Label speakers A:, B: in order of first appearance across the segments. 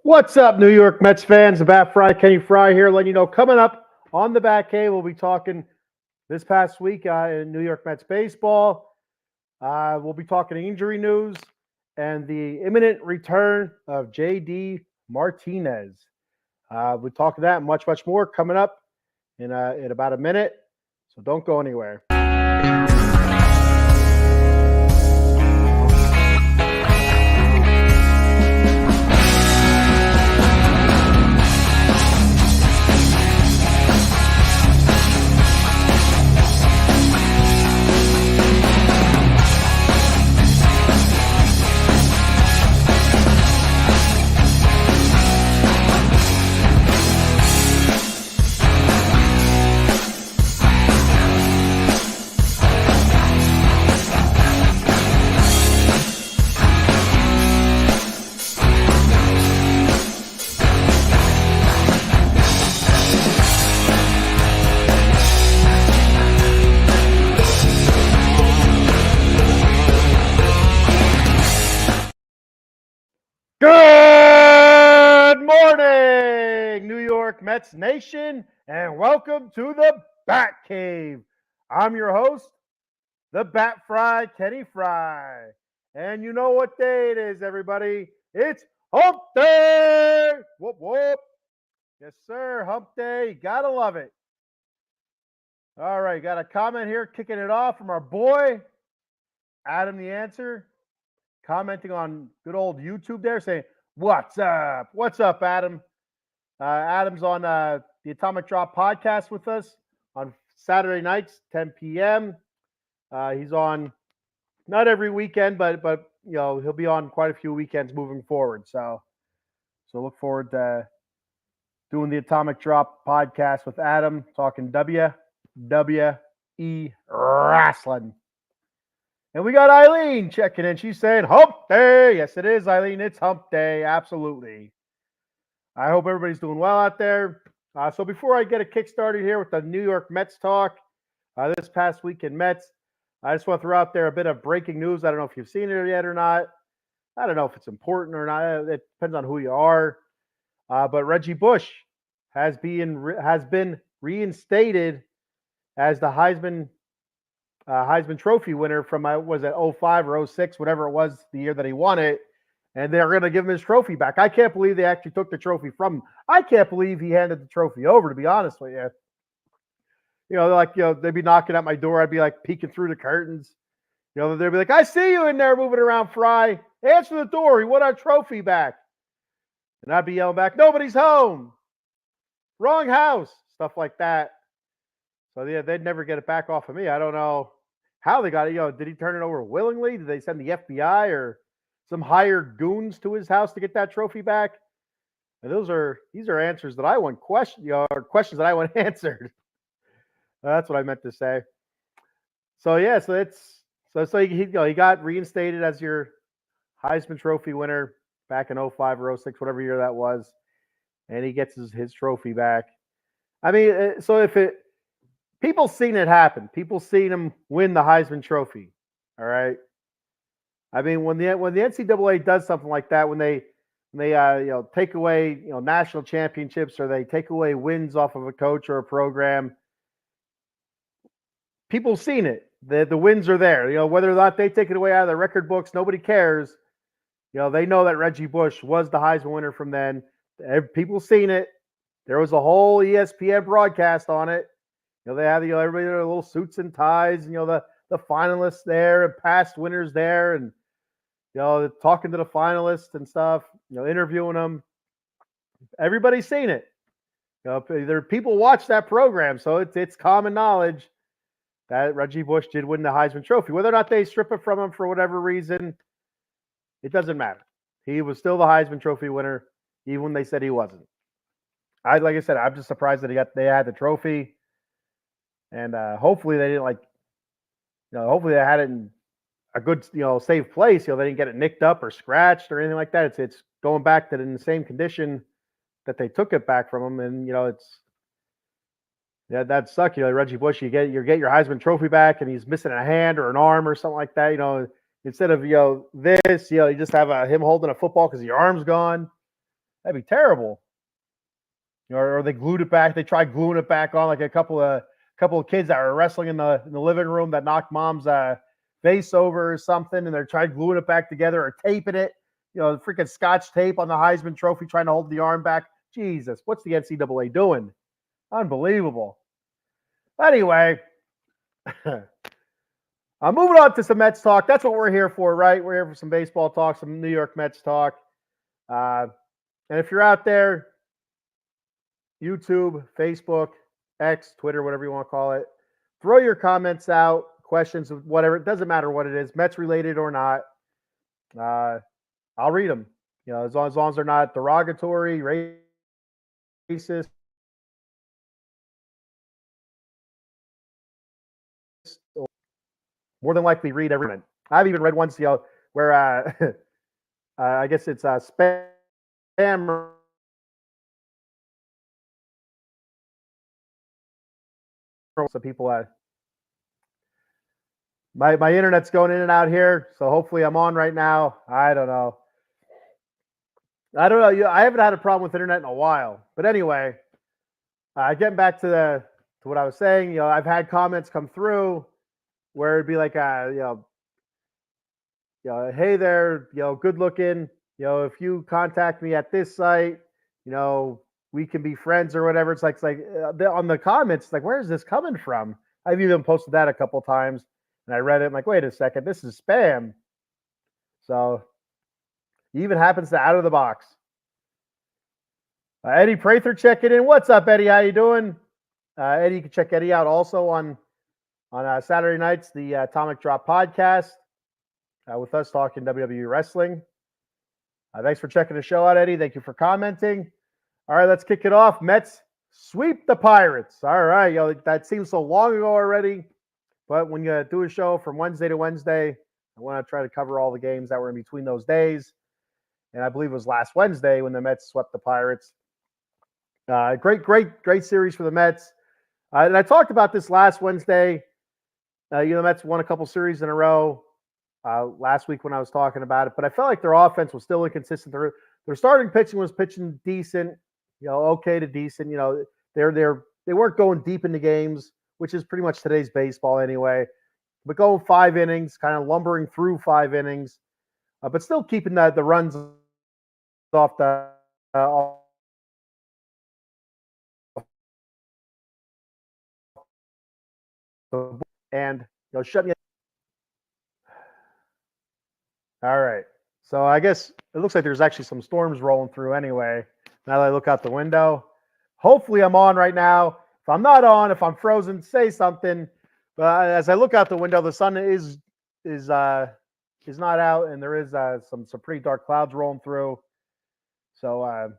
A: What's up, New York Mets fans? The Bat Fry, Kenny Fry here, letting you know coming up on the Bat Cave, we'll be talking this past week in New York Mets baseball. We'll be talking injury news and the imminent return of J.D. Martinez. We'll talk that and much, much more coming up in about a minute. So don't go anywhere. Good morning, New York Mets Nation, and welcome to the Bat Cave. I'm your host, the Bat Fry, Kenny Fry. And you know what day it is, everybody. It's Hump Day! Whoop, whoop. Yes, sir, Hump Day. You gotta love it. All right, got a comment here kicking it off from our boy, Adam the Answer, commenting on good old YouTube there, saying, "What's up? What's up, Adam?" Adam's on the Atomic Drop podcast with us on Saturday nights, 10 p.m. He's on not every weekend, but you know he'll be on quite a few weekends moving forward. So look forward to doing the Atomic Drop podcast with Adam, talking WWE wrestling. And we got Eileen checking in. She's saying, Hump Day. Yes, it is, Eileen. It's Hump Day. Absolutely. I hope everybody's doing well out there. So before I get a kick started here with the New York Mets talk, this past week in Mets, I just want to throw out there a bit of breaking news. I don't know if you've seen it yet or not. I don't know if it's important or not. It depends on who you are. But Reggie Bush has been reinstated as the Heisman Trophy winner from, was it 05 or 06, whatever it was, the year that he won it, and they're going to give him his trophy back. I can't believe they actually took the trophy from him. I can't believe he handed the trophy over, to be honest with you. You know, they'd be knocking at my door. I'd be like peeking through the curtains. You know, they'd be like, I see you in there moving around, Fry. Answer the door. He won our trophy back. And I'd be yelling back, nobody's home. Wrong house. Stuff like that. So, yeah, they'd never get it back off of me. I don't know how they got it. You know, did he turn it over willingly? Did they send the FBI or some hired goons to his house to get that trophy back? And these are answers that I want questions that I want answered. That's what I meant to say. So yeah, so he got reinstated as your Heisman Trophy winner back in 05 or 06, whatever year that was, and he gets his trophy back. I mean, so people seen it happen. People seen him win the Heisman Trophy. All right. I mean, when the NCAA does something like that, when they take away national championships or they take away wins off of a coach or a program, people seen it. The wins are there. You know, whether or not they take it away out of the record books, nobody cares. You know, they know that Reggie Bush was the Heisman winner from then. People seen it. There was a whole ESPN broadcast on it. You know, they had everybody in their little suits and ties, and the finalists there and past winners there, and talking to the finalists and stuff, interviewing them. Everybody's seen it. People watch that program, so it's common knowledge that Reggie Bush did win the Heisman Trophy. Whether or not they strip it from him for whatever reason, it doesn't matter. He was still the Heisman Trophy winner, even when they said he wasn't. Like I said, I'm just surprised that they had the trophy, and hopefully they didn't hopefully they had it in a good, safe place. They didn't get it nicked up or scratched or anything like that. It's going back to in the same condition that they took it back from him, and that suck. Reggie Bush, you get your Heisman Trophy back, and he's missing a hand or an arm or something like that. Instead of this, you just have him holding a football because your arm's gone. That'd be terrible. Or they glued it back. They tried gluing it back on, like a couple of kids that were wrestling in the living room that knocked mom's face over or something, and they're trying gluing it back together or taping it. Freaking Scotch tape on the Heisman Trophy, trying to hold the arm back. Jesus, what's the NCAA doing? Unbelievable. Anyway, I'm moving on to some Mets talk. That's what we're here for, right? We're here for some baseball talk, some New York Mets talk. And if you're out there, YouTube, Facebook, X, Twitter, whatever you want to call it, throw your comments out, questions, whatever. It doesn't matter what it is, Mets related or not. I'll read them. As long as they're not derogatory, racist, more than likely read every one. I've even read ones, where I guess it's spam. So people, my internet's going in and out here, so hopefully I'm on right now. I don't know. I haven't had a problem with internet in a while, but anyway, getting back to what I was saying. I've had comments come through where it'd be like, hey there, good looking. If you contact me at this site, we can be friends or whatever. It's like on the comments, it's like, where is this coming from? I've even posted that a couple times, and I read it. I'm like, wait a second, this is spam. So it even happens to out of the box. Eddie Prather checking in. What's up, Eddie? How you doing? Eddie, you can check Eddie out also on Saturday nights, the Atomic Drop podcast with us talking WWE wrestling. Thanks for checking the show out, Eddie. Thank you for commenting. All right, let's kick it off. Mets sweep the Pirates. All right, that seems so long ago already, but when you do a show from Wednesday to Wednesday, I want to try to cover all the games that were in between those days. And I believe it was last Wednesday when the Mets swept the Pirates. Great series for the Mets. And I talked about this last Wednesday. The Mets won a couple series in a row last week when I was talking about it, but I felt like their offense was still inconsistent. Their starting pitching was pitching decent, okay to decent. They weren't going deep into games, which is pretty much today's baseball anyway. But going 5 innings, kind of lumbering through 5 innings, but still keeping the runs off the and shutting it. All right. So I guess it looks like there's actually some storms rolling through anyway. Now that I look out the window, hopefully I'm on right now. If I'm not on, if I'm frozen, say something. But as I look out the window, the sun is not out, and there is some pretty dark clouds rolling through. So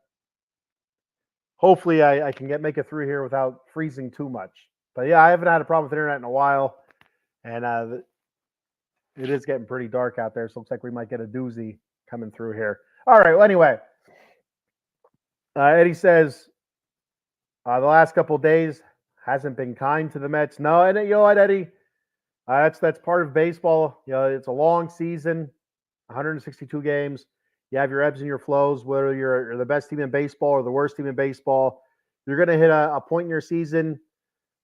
A: hopefully I can make it through here without freezing too much. But yeah, I haven't had a problem with internet in a while, and it is getting pretty dark out there, so it looks like we might get a doozy coming through here. All right, well, anyway, Eddie says the last couple of days hasn't been kind to the Mets. No, and you know what, Eddie? That's part of baseball. It's a long season, 162 games. You have your ebbs and your flows, whether you're the best team in baseball or the worst team in baseball. You're going to hit a point in your season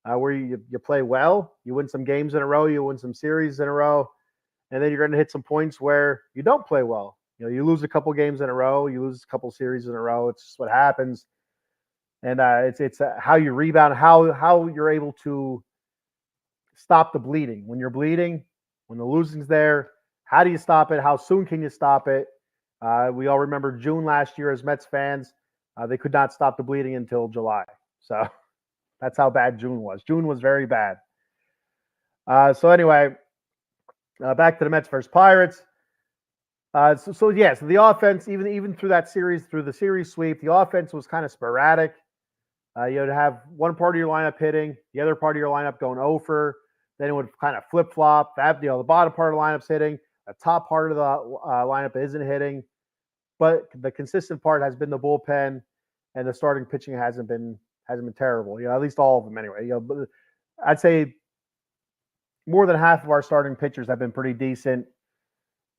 A: where you play well. You win some games in a row. You win some series in a row. And then you're going to hit some points where you don't play well. You lose a couple games in a row. You lose a couple series in a row. It's just what happens. And it's how you rebound, how you're able to stop the bleeding. When you're bleeding, when the losing's there, how do you stop it? How soon can you stop it? We all remember June last year as Mets fans. They could not stop the bleeding until July. So that's how bad June was. June was very bad. So anyway, back to the Mets versus Pirates. So the offense, even through that series, through the series sweep, the offense was kind of sporadic. You'd have one part of your lineup hitting, the other part of your lineup going over. Then it would kind of flip flop. The bottom part of the lineup's hitting, the top part of the lineup isn't hitting. But the consistent part has been the bullpen, and the starting pitching hasn't been terrible. At least all of them anyway. I'd say more than half of our starting pitchers have been pretty decent.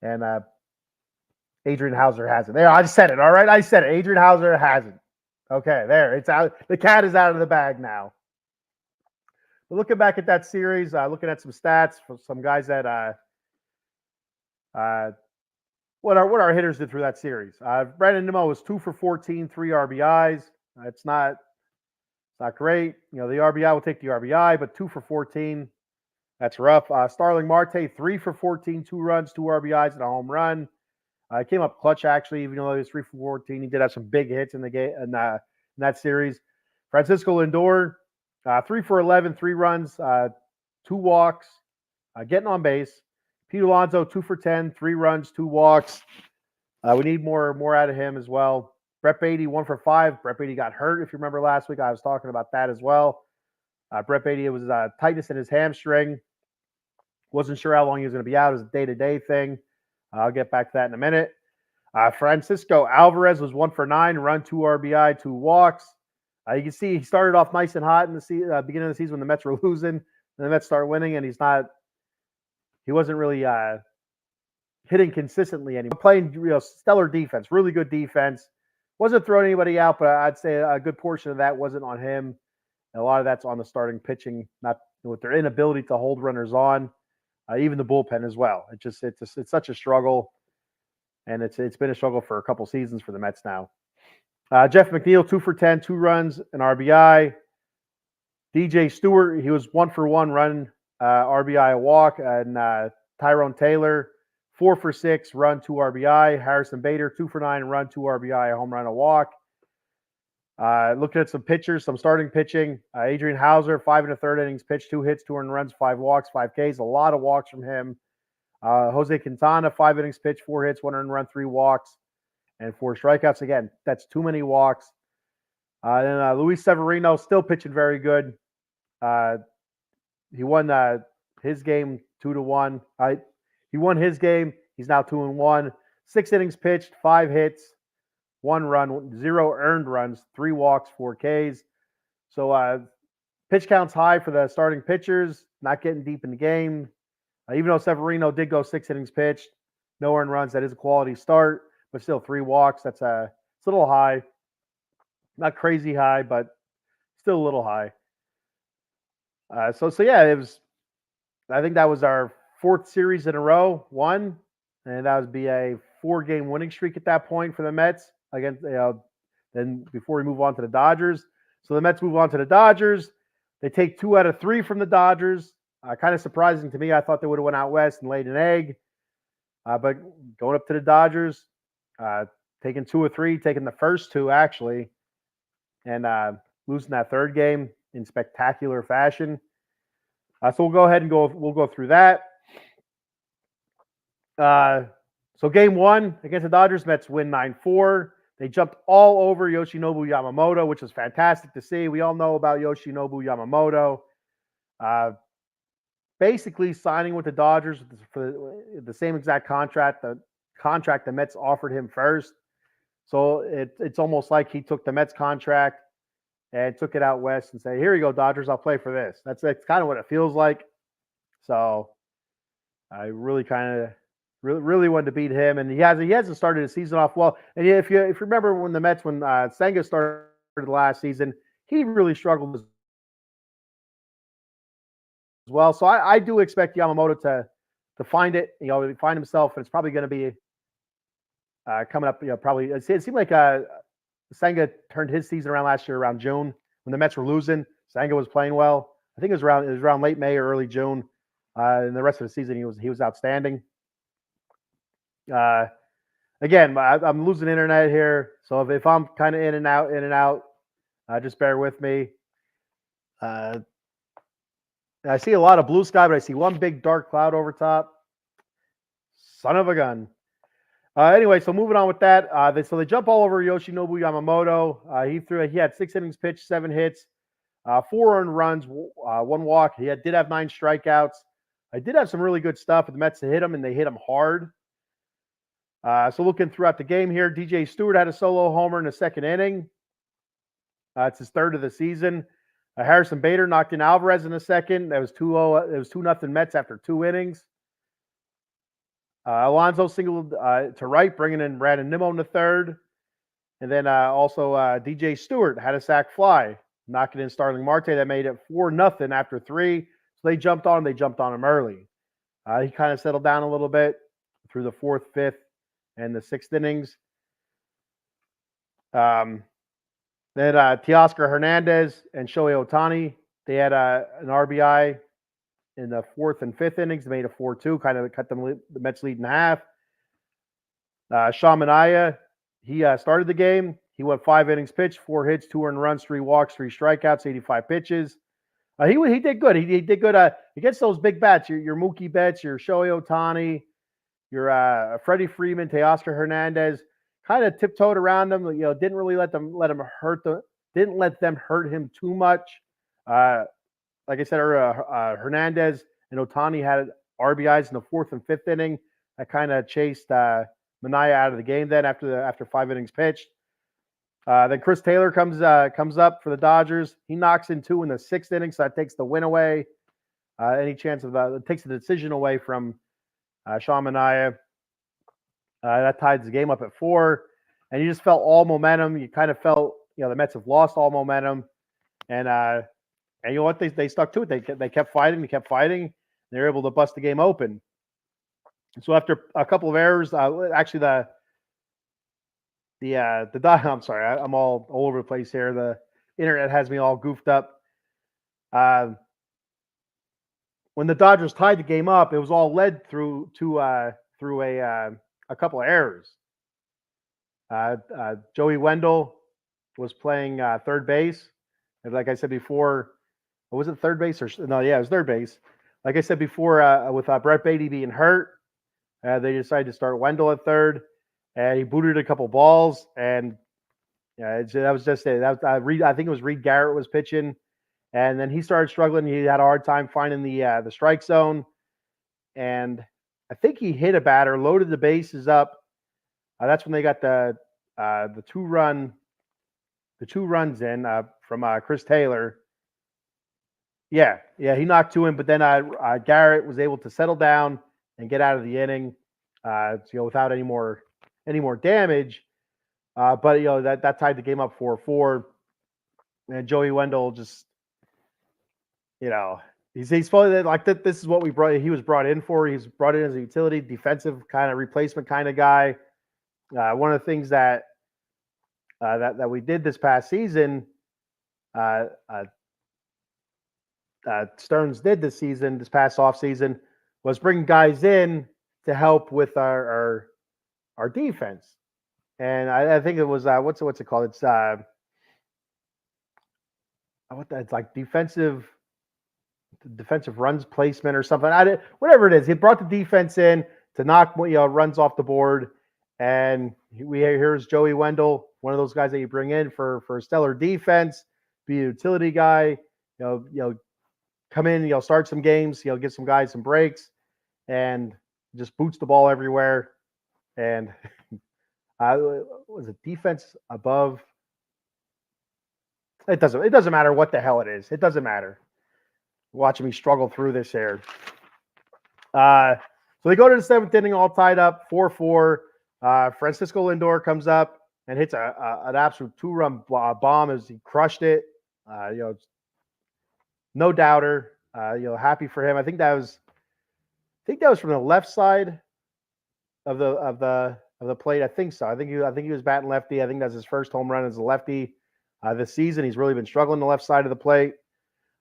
A: And Adrian Hauser hasn't. There, I said it. All right, I said it. Adrian Hauser hasn't. Okay, there. It's out. The cat is out of the bag now. But looking back at that series, looking at some stats for some guys that what our hitters did through that series. Brandon Nimmo was 2 for 14, 3 RBIs. It's not great. The RBI will take the RBI, but 2 for 14, that's rough. Starling Marte, 3 for 14, 2 runs, 2 RBIs, and a home run. He came up clutch, actually, even though he was 3 for 14. He did have some big hits in the game in that series. Francisco Lindor, 3 for 11, 3 runs, 2 walks, getting on base. Pete Alonso, 2 for 10, 3 runs, 2 walks. We need more out of him as well. Brett Baty, 1 for 5. Brett Baty got hurt, if you remember last week. I was talking about that as well. Brett Baty, it was tightness in his hamstring. Wasn't sure how long he was going to be out. It was a day-to-day thing. I'll get back to that in a minute. Francisco Alvarez was 1 for 9, run, 2 RBI, 2 walks. You can see he started off nice and hot in the beginning of the season when the Mets were losing. And the Mets start winning, and he wasn't really hitting consistently anymore. Playing stellar defense, really good defense. Wasn't throwing anybody out, but I'd say a good portion of that wasn't on him. And a lot of that's on the starting pitching, not with their inability to hold runners on. Even the bullpen as well. It's such a struggle, and it's been a struggle for a couple seasons for the Mets now. Jeff McNeil, 2 for 10, 2 runs, an RBI. DJ Stewart, he was 1 for 1 run, RBI, a walk, and Tyrone Taylor, 4 for 6, run, 2 RBI. Harrison Bader, 2 for 9, run, 2 RBI, a home run, a walk. Looking at some pitchers, some starting pitching. Adrian Hauser, 5 1/3 innings pitched, 2 hits, 2 earned runs, 5 walks, 5 Ks. A lot of walks from him. Jose Quintana, 5 innings pitched, 4 hits, 1 earned run, 3 walks, and 4 strikeouts. Again, that's too many walks. And Luis Severino, still pitching very good. He won his game 2-1. He won his game. He's now 2-1. 6 innings pitched, 5 hits, 1 run, 0 earned runs, 3 walks, 4 Ks. So pitch count's high for the starting pitchers, not getting deep in the game. Even though Severino did go 6 innings pitched, no earned runs, that is a quality start, but still 3 walks. It's a little high. Not crazy high, but still a little high. So yeah, it was. I think that was our 4th series in a row, won, and that would be a 4-game winning streak at that point for the Mets. Against, then before we move on to the Dodgers. So the Mets move on to the Dodgers. They take 2 out of 3 from the Dodgers. Kind of surprising to me. I thought they would have went out west and laid an egg. But going up to the Dodgers, taking 2 of 3, taking the first 2 actually, and losing that 3rd game in spectacular fashion. So we'll go ahead and we'll go through that. So game 1 against the Dodgers, Mets win 9-4. They jumped all over Yoshinobu Yamamoto, which was fantastic to see. We all know about Yoshinobu Yamamoto. Basically signing with the Dodgers for the same exact contract, the Mets offered him first. So it's almost like he took the Mets contract and took it out west and said, "Here you go, Dodgers, I'll play for this." That's kind of what it feels like. So I really wanted to beat him, and he hasn't started his season off well. And if you remember when Senga started last season, he really struggled as well. So I do expect Yamamoto to find it, find himself, and it's probably going to be coming up. Probably it seemed like Senga turned his season around last year around June when the Mets were losing. Senga was playing well. I think it was around late May or early June. And the rest of the season he was outstanding. Again, I'm losing internet here, so if I'm kind of in and out, just bear with me. I see a lot of blue sky, but I see one big dark cloud over top. Son of a gun. Anyway, so moving on with that. They jump all over Yoshinobu Yamamoto. He had 6 innings pitched, 7 hits, 4 earned runs, 1 walk. He did have 9 strikeouts. I did have some really good stuff, but the Mets hit him, and they hit him hard. So looking throughout the game here, DJ Stewart had a solo homer in the 2nd inning. It's his 3rd of the season. Harrison Bader knocked in Alvarez in the 2nd. That was 2-0. It was 2-0 Mets after 2 innings. Alonso singled to right, bringing in Brandon Nimmo in the third. And then also DJ Stewart had a sac fly, knocking in Starling Marte. That made it 4-0 after 3. So they jumped on him early. He kind of settled down a little bit through the 4th, 5th, and the 6th innings. Then Teoscar Hernandez and Shohei Ohtani, they had an RBI in the 4th and 5th innings. They made it 4-2, kind of cut the Mets lead in half. Sean Manaea, he started the game. He went 5 innings pitched, 4 hits, 2 earned runs, 3 walks, 3 strikeouts, 85 pitches. He did good. He did good against those big bats. Your Mookie Betts, your Shohei Ohtani, your Freddie Freeman, Teoscar Hernandez. Kind of tiptoed around them. Didn't really let them hurt him too much. Like I said, Hernandez and Ohtani had RBIs in the 4th and 5th inning. That kind of chased Manaea out of the game. Then after 5 innings pitched, then Chris Taylor comes up for the Dodgers. He knocks in 2 in the 6th inning, so that takes the win away. Any chance of it takes the decision away from Sean Manaea. That ties the game up at 4, and you just felt all momentum. You kind of felt the Mets have lost all momentum, and you know what, they stuck to it. They kept fighting. They were able to bust the game open. So after a couple of errors, actually I'm sorry, I'm all over the place here. The internet has me all goofed up. When the Dodgers tied the game up, it was all led through a couple of errors. Joey Wendell was playing third base. And like I said before, was it third base or no? Yeah, it was third base. Like I said before, with Brett Baty being hurt, they decided to start Wendell at third, and he booted a couple balls, and that was just it. I think it was Reed Garrett was pitching, and then he started struggling. He had a hard time finding the strike zone, and I think he hit a batter, loaded the bases up. That's when they got the 2 runs in from Chris Taylor. Yeah, he knocked 2 in, but then Garrett was able to settle down and get out of the inning, without any more damage. But that tied the game up 4-4, and Joey Wendell just, he's probably like that. This is what he was brought in for. He's brought in as a utility defensive kind of replacement kind of guy. One of the things that we did this past season, Stearns did this past off season, was bring guys in to help with our defense. And I think it was what's it called? It's it's like defensive runs placement or something. Whatever it is, he brought the defense in to knock runs off the board. And here's Joey Wendell, one of those guys that you bring in for a stellar defense, be a utility guy. Come in, start some games, give some guys some breaks, and just boots the ball everywhere. And was it defense above? It doesn't matter what the hell it is. It doesn't matter. Watching me struggle through this here. So they go to the 7th inning, all tied up, 4-4. Francisco Lindor comes up and hits an absolute 2-run bomb as he crushed it. No doubter. Happy for him. I think that was from the left side of the plate. I think so. I think he was batting lefty. I think that's his first home run as a lefty this season. He's really been struggling the left side of the plate.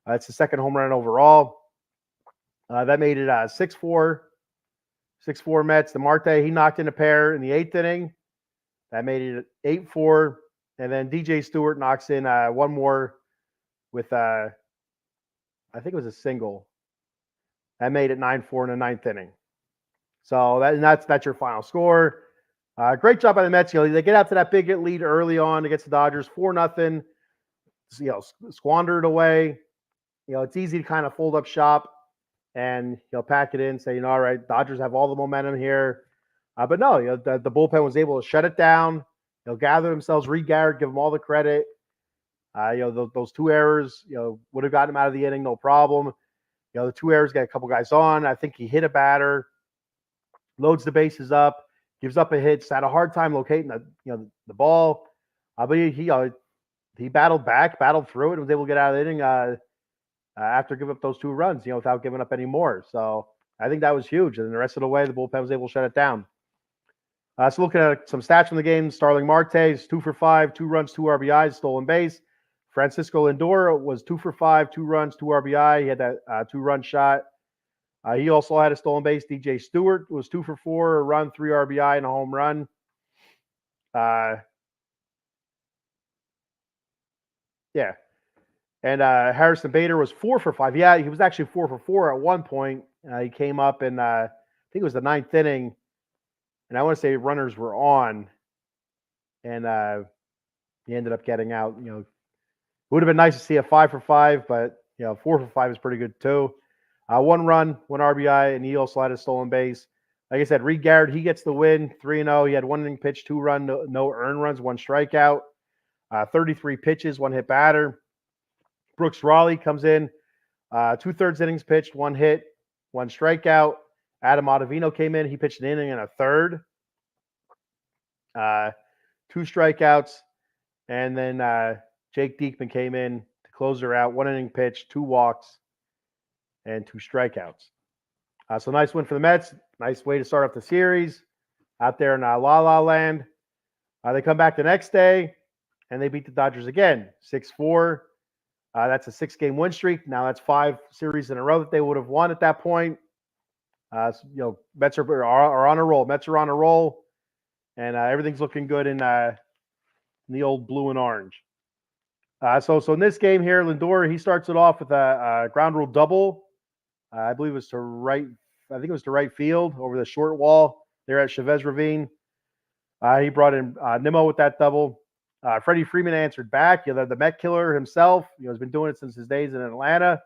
A: It's the 2nd home run overall. That made it 6-4 Mets. The Marte, he knocked in a pair in the 8th inning. That made it 8-4. And then DJ Stewart knocks in one more with I think it was a single. That made it 9-4 in the 9th inning. So that's your final score. Great job by the Mets. They get out to that big lead early on against the Dodgers, 4-0. Squandered away. It's easy to kind of fold up shop and pack it in, say, all right, Dodgers have all the momentum here. But no, the bullpen was able to shut it down. Gather themselves. Reed Garrett, give them all the credit. Those 2 errors, would have gotten him out of the inning, no problem. The 2 errors got a couple guys on. I think he hit a batter. loads the bases up, gives up a hit. Had a hard time locating the ball, but he battled back, battled through it, and was able to get out of the inning after giving up those 2 runs, without giving up any more. So I think that was huge. And the rest of the way, the bullpen was able to shut it down. So looking at some stats from the game, Starling Marte is 2 for 5, 2 runs, 2 RBIs, stolen base. Francisco Lindor was 2 for 5, 2 runs, 2 RBI. He had that 2-run shot. He also had a stolen base. DJ Stewart was 2 for 4, a run, 3 RBI, and a home run. Yeah. And Harrison Bader was 4 for 5. Yeah, he was actually 4 for 4 at one point. He came up in, I think it was the 9th inning. And I want to say runners were on. And he ended up getting out. It would have been nice to see a 5 for 5, but 4 for 5 is pretty good too. 1 run, 1 RBI, and he also had a stolen base. Like I said, Reed Garrett, he gets the win, 3-0. He had 1 inning pitch, 2 run, no earned runs, 1 strikeout, 33 pitches, 1 hit batter. Brooks Raleigh comes in, 2/3 innings pitched, 1 hit, 1 strikeout. Adam Ottavino came in. He pitched an inning and a third, 2 strikeouts. And then Jake Diekman came in to close her out, 1 inning pitch, 2 walks, and 2 strikeouts. So nice win for the Mets. Nice way to start off the series out there in La La Land. They come back the next day, and they beat the Dodgers again, 6-4. That's a 6-game win streak. Now that's 5 series in a row that they would have won at that point. Mets are on a roll. Mets are on a roll, and everything's looking good in the old blue and orange. So in this game here, Lindor, he starts it off with a ground rule double. I believe it was to right. I think it was to right field over the short wall there at Chavez Ravine. He brought in Nimmo with that double. Freddie Freeman answered back. The Met killer himself. Has been doing it since his days in Atlanta.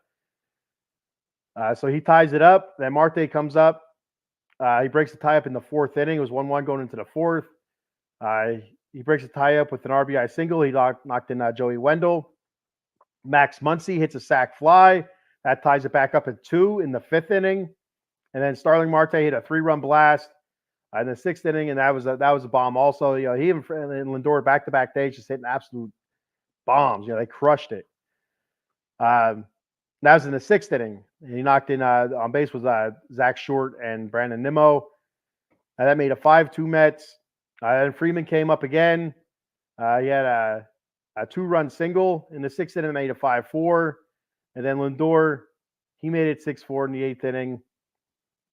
A: So he ties it up. Then Marte comes up. He breaks the tie up in the 4th inning. It was 1-1 going into the 4th. He breaks the tie up with an RBI single. He knocked in Joey Wendell. Max Muncy hits a sac fly. That ties it back up at 2 in the 5th inning. And then Starling Marte hit a 3-run blast in the 6th inning, and that was a bomb also. He and Lindor back-to-back days just hitting absolute bombs. They crushed it. That was in the 6th inning. He knocked in on base was Zach Short and Brandon Nimmo. That made a 5-2 Mets. And Freeman came up again. He had a 2-run single in the 6th inning, made a 5-4. And then Lindor, he made it 6-4 in the 8th inning,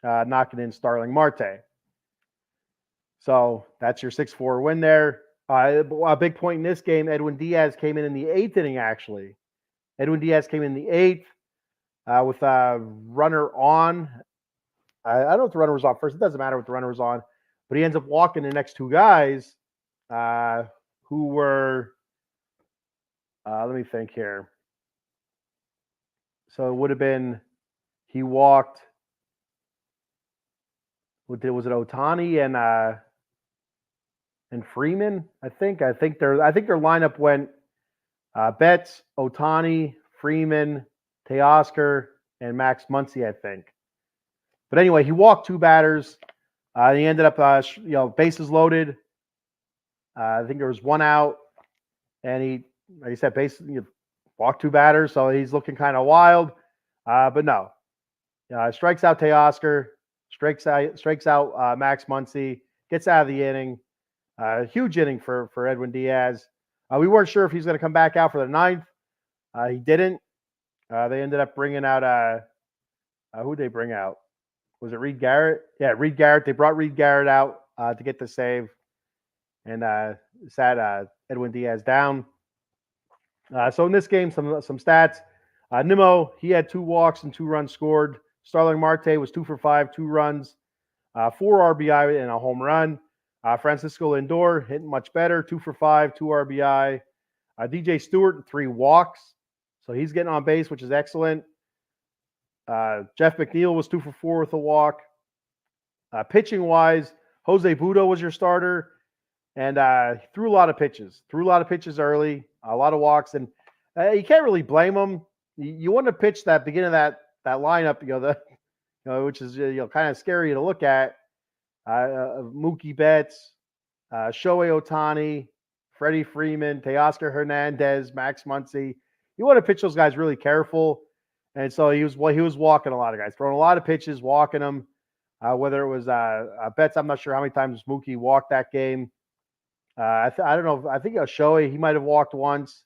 A: knocking in Starling Marte. So that's your 6-4 win there. A big point in this game, Edwin Diaz came in the 8th inning, actually. Edwin Diaz came in the 8th with a runner on. I don't know if the runner was on first. It doesn't matter what the runner was on. But he ends up walking the next 2 guys who were, let me think here. So it would have been, he walked, was it Ohtani and Freeman? I think their lineup went Betts, Ohtani, Freeman, Teoscar, and Max Muncy, I think. But anyway, he walked 2 batters. He ended up, bases loaded. I think there was 1 out, and he, like I said, walked 2 batters, so he's looking kind of wild. But no, strikes out Teoscar, strikes out Max Muncy, gets out of the inning. Huge inning for Edwin Diaz. We weren't sure if he's going to come back out for the 9th. He didn't. They ended up bringing out who'd they bring out? Was it Reed Garrett? Yeah, Reed Garrett. They brought Reed Garrett out to get the save and sat Edwin Diaz down. So in this game, some stats. Nimmo, he had 2 walks and 2 runs scored. Starling Marte was 2 for 5, 2 runs, 4 RBI and a home run. Francisco Lindor hitting much better, 2 for 5, 2 RBI. DJ Stewart, 3 walks. So he's getting on base, which is excellent. Jeff McNeil was 2 for 4 with a walk. Pitching wise, Jose Butto was your starter, and he threw a lot of pitches. Early, a lot of walks, and you can't really blame him. You want to pitch that beginning of that lineup, which is kind of scary to look at. Mookie Betts, Shohei Ohtani, Freddie Freeman, Teoscar Hernandez, Max Muncy. You want to pitch those guys really careful. And so he was walking a lot of guys, throwing a lot of pitches, walking them. Whether it was Betts, I'm not sure how many times Mookie walked that game. I don't know. I think Shohei, he might have walked once.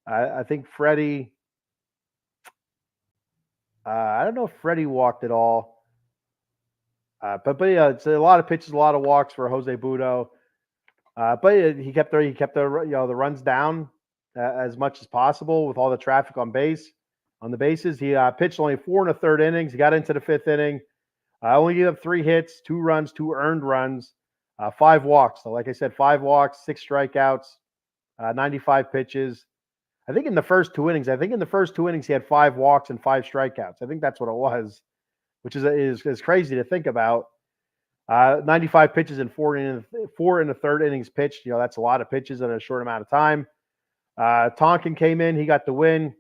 A: I think Freddie. I don't know if Freddie walked at all. But yeah, it's a lot of pitches, a lot of walks for Jose Butto. But he kept the runs down as much as possible with all the traffic on the bases. He pitched only 4 1/3 innings. He got into the 5th inning. Only gave up 3 hits, 2 runs, 2 earned runs, 5 walks. So like I said, 5 walks, 6 strikeouts, 95 pitches. I think in the first 2 innings, he had 5 walks and 5 strikeouts. I think that's what it was, which is crazy to think about. 95 pitches in 4 1/3 innings pitched. That's a lot of pitches in a short amount of time. Tonkin came in. He got the win.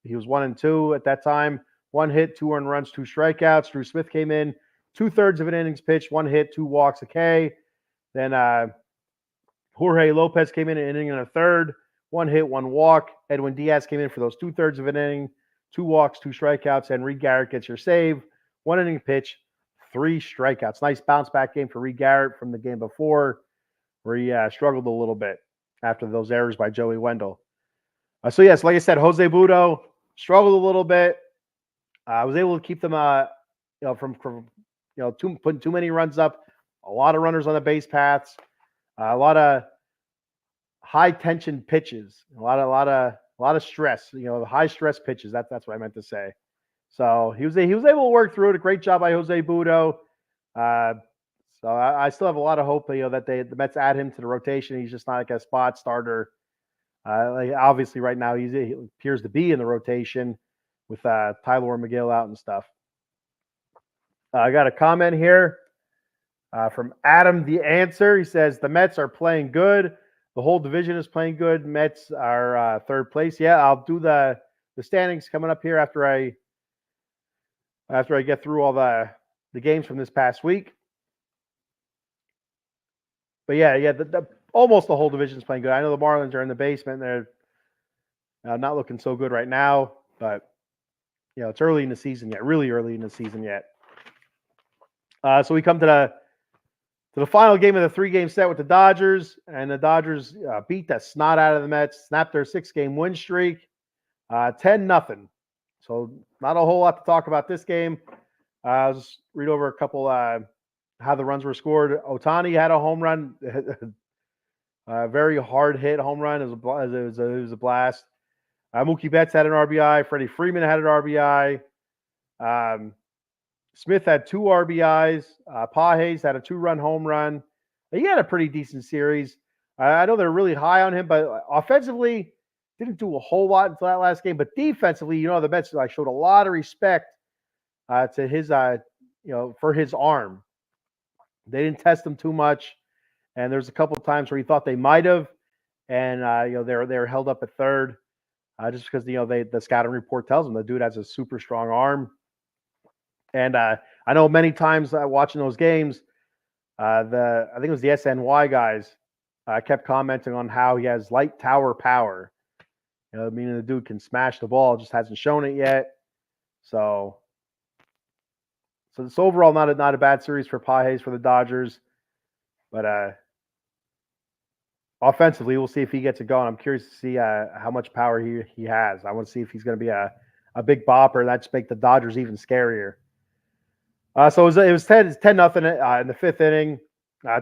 A: He was 1-2 at that time. 1 hit, 2 earned runs, 2 strikeouts. Drew Smith came in. 2/3 of an innings pitched, 1 hit, 2 walks, a K. Then Jorge Lopez came in an inning and a third. 1 hit, 1 walk. Edwin Diaz came in for those 2/3 of an inning. 2 walks, 2 strikeouts. And Reed Garrett gets your save. 1 inning pitch, 3 strikeouts. Nice bounce back game for Reed Garrett from the game before, where he struggled a little bit after those errors by Joey Wendell. So yes, like I said, Jose Butto struggled a little bit. I was able to keep them, from putting too many runs up. A lot of runners on the base paths. A lot of high tension pitches. A lot of stress. High stress pitches. That's what I meant to say. So he was able to work through it. A great job by Jose Butto. So I still have a lot of hope, that the Mets add him to the rotation. He's just not like a spot starter. Obviously, right now he appears to be in the rotation with Tyler McGill out and stuff. I got a comment here from Adam the Answer. He says the Mets are playing good. The whole division is playing good. Mets are 3rd place. Yeah, I'll do the standings coming up here after I get through all the games from this past week. But yeah, almost the whole division is playing good. I know the Marlins are in the basement. They're not looking so good right now, but it's early in the season yet, really early in the season yet. So we come to the final game of the 3-game set with the Dodgers, and the Dodgers beat the snot out of the Mets, snapped their 6-game win streak, 10-0. So not a whole lot to talk about this game. I'll just read over a couple how the runs were scored. Ohtani had a home run, a very hard hit home run. It was a blast. Mookie Betts had an RBI. Freddie Freeman had an RBI. Smith had 2 RBIs. Pages had a 2-run home run. He had a pretty decent series. I know they're really high on him, but offensively didn't do a whole lot until that last game. But defensively, the Mets showed a lot of respect to his, for his arm. They didn't test him too much, and there's a couple of times where he thought they might have, and they were held up at third, just because the scouting report tells them the dude has a super strong arm. And I know many times watching those games, I think it was the SNY guys kept commenting on how he has light tower power. Meaning the dude can smash the ball, just hasn't shown it yet. So it's overall not a bad series for Pages for the Dodgers, but offensively, we'll see if he gets it going. I'm curious to see how much power he has. I want to see if he's going to be a big bopper. That just make the Dodgers even scarier. So it was 10-0 in the 5th inning.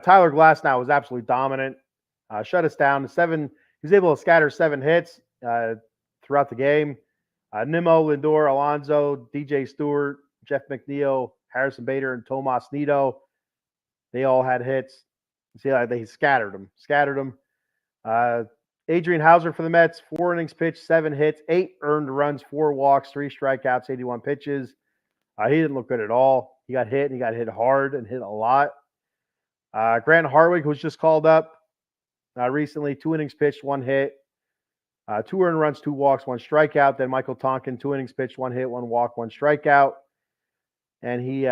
A: Tyler Glasnow was absolutely dominant. Shut us down. He was able to scatter 7 hits throughout the game. Nimmo, Lindor, Alonso, DJ Stewart, Jeff McNeil, Harrison Bader, and Tomas Nido. They all had hits. See, they scattered them. Adrian Hauser for the Mets, 4 innings pitched, 7 hits, 8 earned runs, 4 walks, 3 strikeouts, 81 pitches. He didn't look good at all. He got hit, and he got hit hard and hit a lot. Grant Harwig was just called up recently. 2 innings pitched, 1 hit, 2 earned runs, 2 walks, 1 strikeout. Then Michael Tonkin, 2 innings pitched, 1 hit, 1 walk, 1 strikeout. And he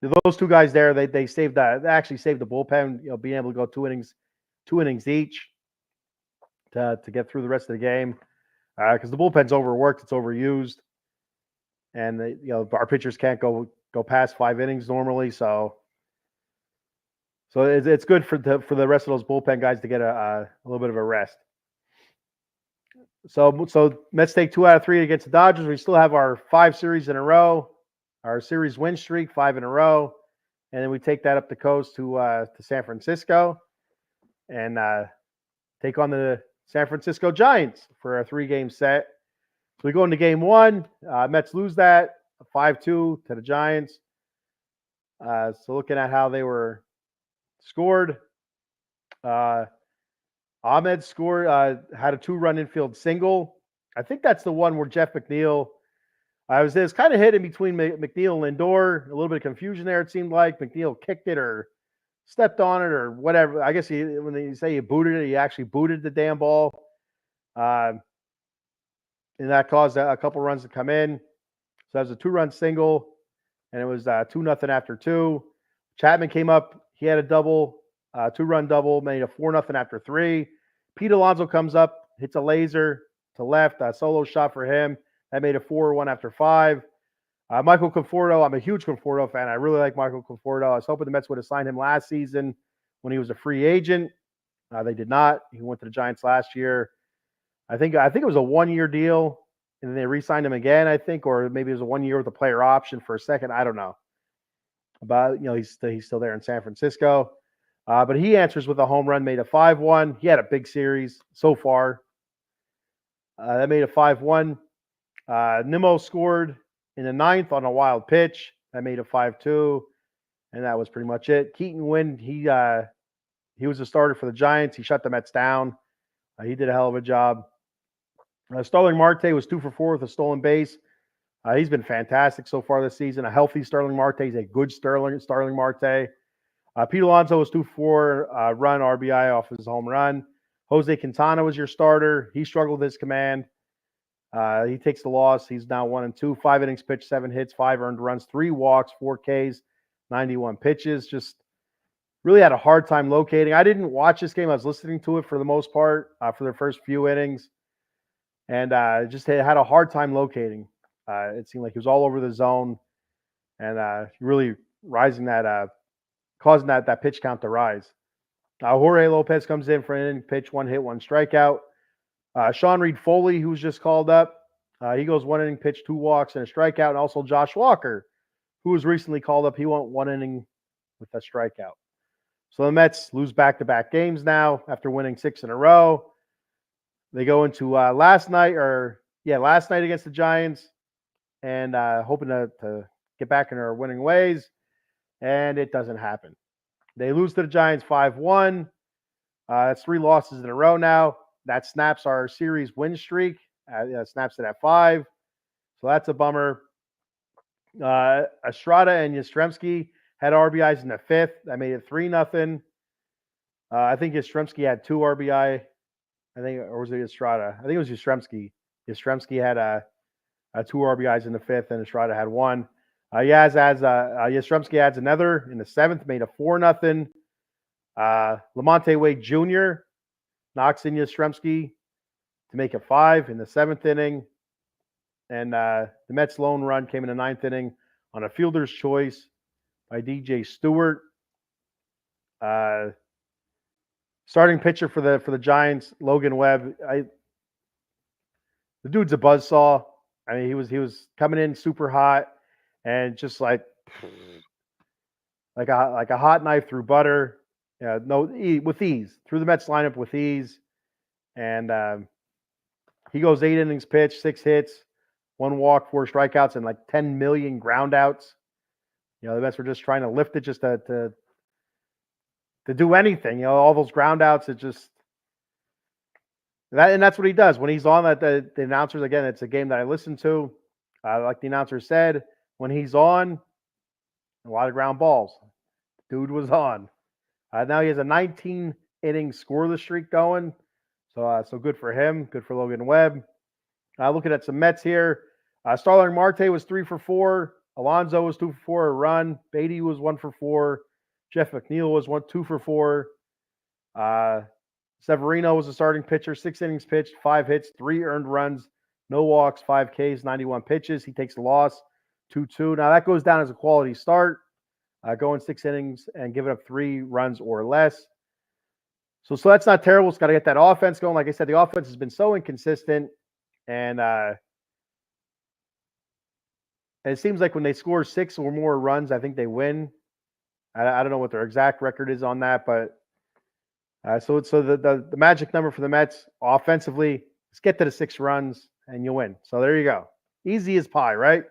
A: those two guys there, they saved that. They actually saved the bullpen. Being able to go two innings each to get through the rest of the game, because the bullpen's overworked, it's overused, and our pitchers can't go past 5 innings normally. So it's good for the rest of those bullpen guys to get a little bit of a rest. So Mets take 2 out of 3 against the Dodgers. We still have our 5 series in a row, our series win streak, 5 in a row, and then we take that up the coast to San Francisco and take on the San Francisco Giants for a 3-game set. So we go into game 1. Mets lose that 5-2 to the Giants. So looking at how they were scored, Ahmed scored, had a 2-run infield single. I think that's the one where Jeff McNeil, it was kind of hit in between McNeil and Lindor. A little bit of confusion there, it seemed like. McNeil kicked it or stepped on it or whatever. I guess when they say he booted it, he actually booted the damn ball. And that caused a couple runs to come in. So that was a 2-run single, and it was 2-0 after 2. Chapman came up. He had a double, 2-run double, made a 4-0 after 3. Pete Alonso comes up, hits a laser to left, a solo shot for him. That made a 4-1 after 5. Michael Conforto, I'm a huge Conforto fan. I really like Michael Conforto. I was hoping the Mets would have signed him last season when he was a free agent. They did not. He went to the Giants last year. I think it was a 1-year deal, and then they re-signed him again, I think, or maybe it was a 1 year with a player option for a second. I don't know. But he's still there in San Francisco. But he answers with a home run, made a 5-1. He had a big series so far. That made a 5-1. Nimmo scored in the 9th on a wild pitch. That made a 5-2. And that was pretty much it. Keaton Winn, he was a starter for the Giants. He shut the Mets down. He did a hell of a job. Starling Marte was 2 for 4 with a stolen base. He's been fantastic so far this season. A healthy Starling Marte. He's a good Starling Marte. Pete Alonso was 2 for 4 run RBI off his home run. Jose Quintana was your starter. He struggled with his command. He takes the loss. He's now 1-2. 5 innings pitched, 7 hits, 5 earned runs, 3 walks, 4 Ks, 91 pitches. Just really had a hard time locating. I didn't watch this game. I was listening to it for the most part for their first few innings. And just had a hard time locating. It seemed like he was all over the zone and really rising that, causing that pitch count to rise. Jorge Lopez comes in for an inning pitch, 1 hit, 1 strikeout. Sean Reed Foley, who was just called up, he goes 1 inning pitch, 2 walks, and a strikeout. And also Josh Walker, who was recently called up, he went 1 inning with a strikeout. So the Mets lose back-to-back games now after winning 6 in a row. They go into last night against the Giants and hoping to get back in their winning ways, and it doesn't happen. They lose to the Giants 5-1. That's 3 losses in a row now. That snaps our series win streak. Snaps it at 5. So that's a bummer. Estrada and Yastrzemski had RBIs in the 5th. That made it 3-0. I think Yastrzemski had 2 RBI. Or was it Estrada? I think it was Yastrzemski. Yastrzemski had 2 RBIs in the 5th, and Estrada had 1. Yastrzemski adds another in the 7th, made a 4-0. Lamonte Wade Jr. knocks in Yastrzemski to make it 5 in the 7th inning. And the Mets' lone run came in the 9th inning on a fielder's choice by DJ Stewart. Starting pitcher for the Giants, Logan Webb. The dude's a buzzsaw. I mean, he was coming in super hot and just like a hot knife through butter. With ease through the Mets lineup with ease. And he goes 8 innings pitched, 6 hits, 1 walk, 4 strikeouts, and like 10 million ground outs. The Mets were just trying to lift it just to do anything. All those ground outs, it just and that's what he does when he's on. That the announcers, again, it's a game that I listen to. Like the announcer said, when he's on, a lot of ground balls. Dude was on. Now he has a 19 inning scoreless streak going. So good for him. Good for Logan Webb. Looking at some Mets here. Starling Marte was 3 for 4 Alonso was 2 for 4 a run. Beatty was 1 for 4. Jeff McNeil was 2 for 4. Severino was a starting pitcher, 6 innings pitched, 5 hits, 3 earned runs, no walks, 5 Ks, 91 pitches. He takes the loss, 2-2. Now that goes down as a quality start, going 6 innings and giving up 3 runs or less. So that's not terrible. It's got to get that offense going. Like I said, the offense has been so inconsistent, and it seems like when they score 6 or more runs, I think they win. I don't know what their exact record is on that, but so the magic number for the Mets offensively is get to the 6 runs and you win. So there you go. Easy as pie, right?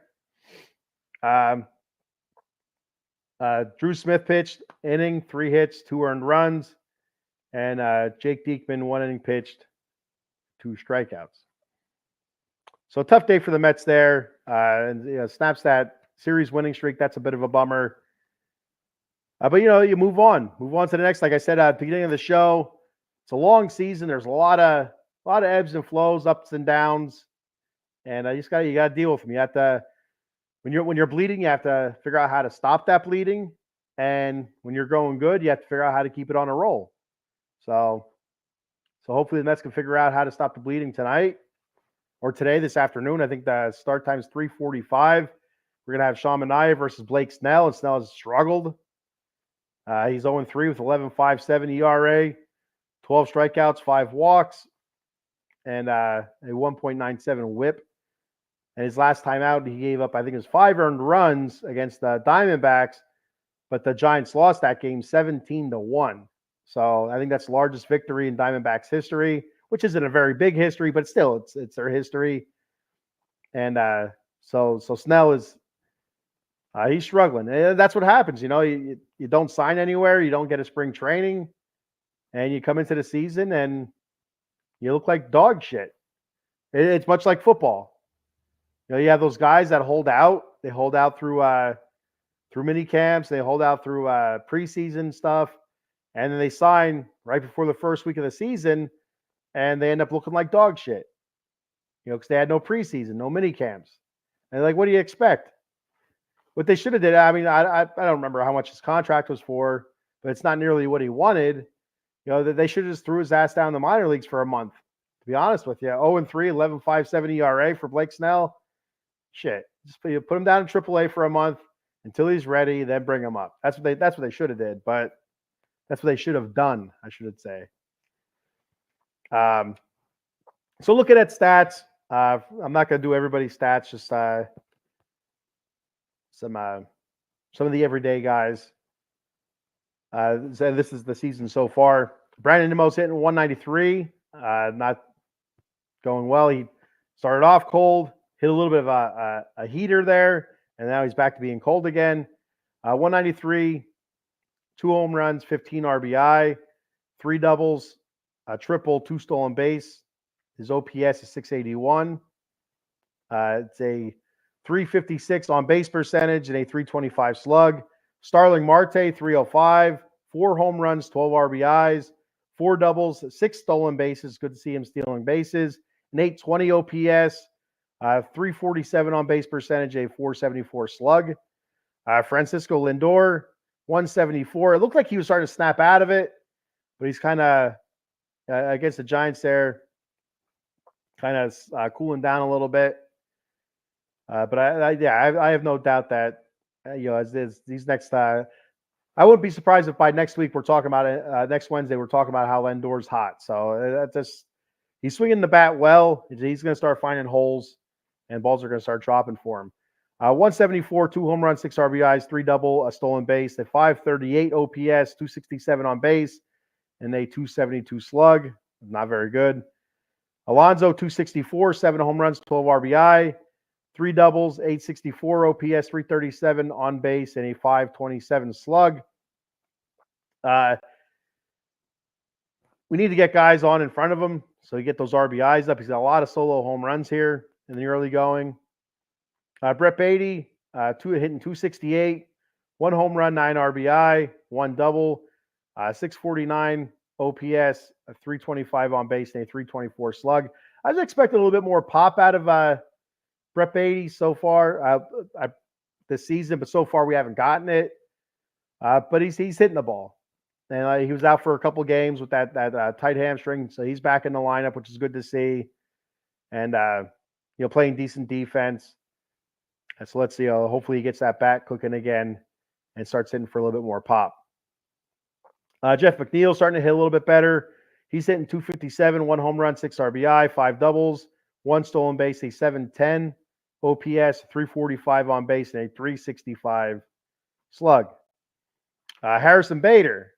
A: Drew Smith pitched, inning, 3 hits, 2 earned runs. And Jake Diekman, 1 inning pitched, 2 strikeouts. So tough day for the Mets there. And snaps that series winning streak. That's a bit of a bummer. But you move on to the next. Like I said at the beginning of the show, it's a long season. There's a lot of ebbs and flows, ups and downs, and you got to deal with them. You have to when you're bleeding, you have to figure out how to stop that bleeding, and when you're going good, you have to figure out how to keep it on a roll. So hopefully the Mets can figure out how to stop the bleeding tonight or today, this afternoon. I think the start time is 3:45. We're gonna have Sean Manaea versus Blake Snell, and Snell has struggled. He's 0-3 with 11.57 ERA, 12 strikeouts, 5 walks, and a 1.97 WHIP. And his last time out, he gave up, I think it was 5 earned runs against the Diamondbacks, but the Giants lost that game 17-1. So I think that's the largest victory in Diamondbacks history, which isn't a very big history, but still, it's their history. And so Snell is. He's struggling. And that's what happens. You don't sign anywhere. You don't get a spring training. And you come into the season and you look like dog shit. It's much like football. You have those guys that hold out. They hold out through mini camps. They hold out through preseason stuff. And then they sign right before the first week of the season. And they end up looking like dog shit. Because they had no preseason, no mini camps. And like, what do you expect? What they should have did, I mean, I don't remember how much his contract was for, but it's not nearly what he wanted. They should have just threw his ass down in the minor leagues for a month, to be honest with you. 0-3, 11.57 ERA for Blake Snell. Shit. Just put him down in AAA for a month until he's ready, then bring him up. That's what they should have did, but that's what they should have done, I should say. So looking at stats, I'm not going to do everybody's stats, just some of the everyday guys. This is the season so far. Brandon Nimmo's hitting 193. Not going well. He started off cold, hit a little bit of a heater there, and now he's back to being cold again. 193, 2 home runs, 15 RBI, 3 doubles, a triple, 2 stolen base. His OPS is 681. It's a 356 on base percentage and a 325 slug. Starling Marte, 305, 4 home runs, 12 RBIs, 4 doubles, 6 stolen bases. Good to see him stealing bases. An 820 OPS, 347 on base percentage, a 474 slug. Francisco Lindor, 174. It looked like he was starting to snap out of it, but he's kind of, against the Giants there, kind of cooling down a little bit. But I have no doubt that as these next, I wouldn't be surprised if by next week we're talking about it. Next Wednesday we're talking about how Lindor's hot. So he's swinging the bat well. He's going to start finding holes, and balls are going to start dropping for him. 174, 2 home runs, 6 RBIs, 3 double, a stolen base, a 538 OPS, 267 on base, and a 272 slug. Not very good. Alonso, 264, 7 home runs, 12 RBI. 3 doubles, 864 OPS, 337 on base, and a 527 slug. We need to get guys on in front of him so he get those RBIs up. He's got a lot of solo home runs here in the early going. Brett Beatty, hitting 268, 1 home run, 9 RBI, 1 double, 649 OPS, a 325 on base, and a 324 slug. I was expecting a little bit more pop out of Brett Beatty so far. I this season, but so far we haven't gotten it. But he's hitting the ball, and he was out for a couple games with that tight hamstring, so he's back in the lineup, which is good to see. And playing decent defense. And so let's see. Hopefully he gets that bat cooking again and starts hitting for a little bit more pop. Jeff McNeil starting to hit a little bit better. He's hitting 257, 1 home run, 6 RBI, 5 doubles, 1 stolen base, a 710 OPS, 345 on base, and a 365 slug. Harrison Bader,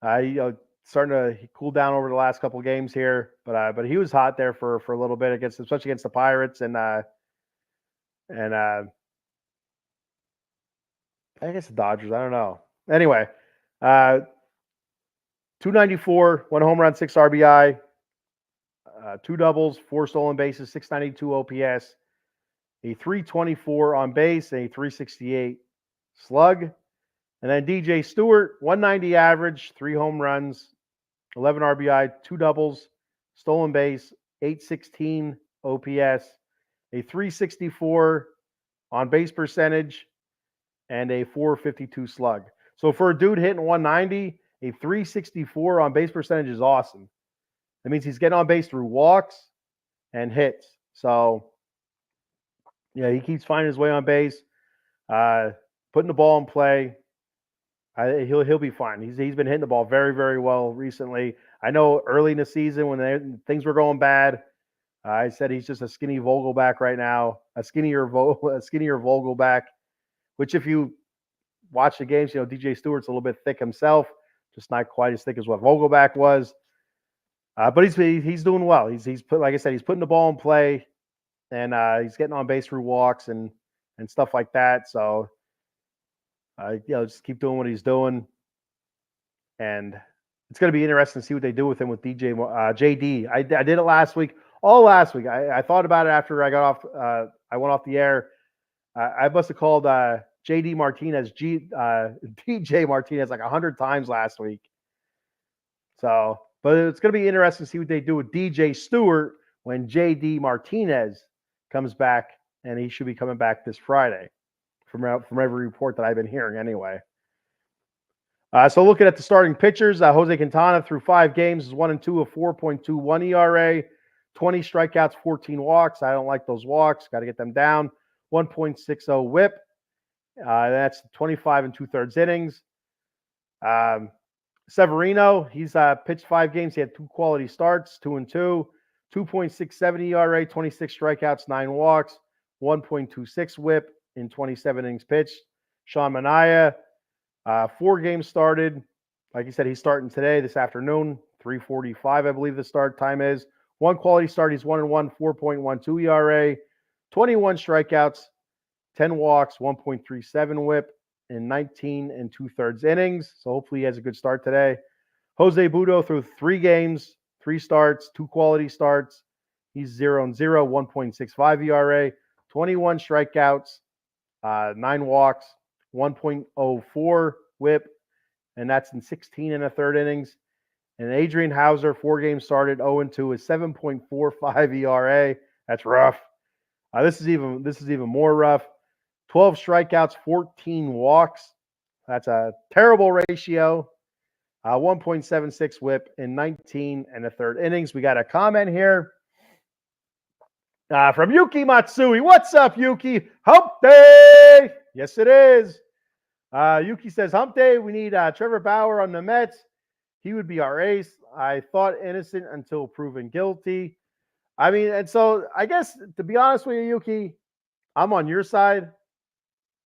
A: starting to cool down over the last couple of games here, but he was hot there for a little bit especially against the Pirates and I guess the Dodgers. I don't know. Anyway, 294, 1 home run, 6 RBI, 2 doubles, 4 stolen bases, 692 OPS, a 324 on base, a 368 slug. And then DJ Stewart, 190 average, 3 home runs, 11 RBI, 2 doubles, stolen base, 816 OPS, a 364 on base percentage, and a 452 slug. So for a dude hitting 190, a 364 on base percentage is awesome. That means he's getting on base through walks and hits. So, yeah, he keeps finding his way on base, putting the ball in play. He'll be fine. He's been hitting the ball very, very well recently. I know early in the season when things were going bad, I said he's just a skinny Vogelback right now, a skinnier Vogelback. Which, if you watch the games, DJ Stewart's a little bit thick himself, just not quite as thick as what Vogelback was. But he's doing well. Like I said, he's putting the ball in play, and he's getting on base through walks and stuff like that. So. Just keep doing what he's doing, and it's going to be interesting to see what they do with him with JD. I did it last week, all last week. I thought about it after I got off. I went off the air. I must have called JD Martinez DJ Martinez like 100 times last week. So, but it's going to be interesting to see what they do with DJ Stewart when JD Martinez comes back, and he should be coming back this Friday. From every report that I've been hearing anyway. So looking at the starting pitchers, Jose Quintana through 5 games is 1-2, a 4.21 ERA, 20 strikeouts, 14 walks. I don't like those walks. Got to get them down. 1.60 whip. That's 25 2/3 innings. Severino, he's pitched 5 games. He had 2 quality starts, 2-2, 2.67 ERA, 26 strikeouts, 9 walks, 1.26 whip in 27 innings pitched. Sean Manaea, 4 games started. Like you said, he's starting today, this afternoon, 3:45, I believe the start time is. 1 quality start, he's 1-1, 4.12 ERA, 21 strikeouts, 10 walks, 1.37 whip in 19 2/3 innings. So hopefully he has a good start today. Jose Butto through 3 games, 3 starts, 2 quality starts. He's 0-0, 1.65 ERA, 21 strikeouts, 9 walks, 1.04 whip, and that's in 16 1/3 innings. And Adrian Hauser, 4 games started, 0-2, is 7.45 ERA. That's rough. This is even more rough. 12 strikeouts, 14 walks. That's a terrible ratio. 1.76 whip in 19 1/3 innings. We got a comment here. From Yuki Matsui. What's up, Yuki? Hump day! Yes, it is. Yuki says, hump day, we need Trevor Bauer on the Mets. He would be our ace. I thought innocent until proven guilty. I mean, and so I guess, to be honest with you, Yuki, I'm on your side.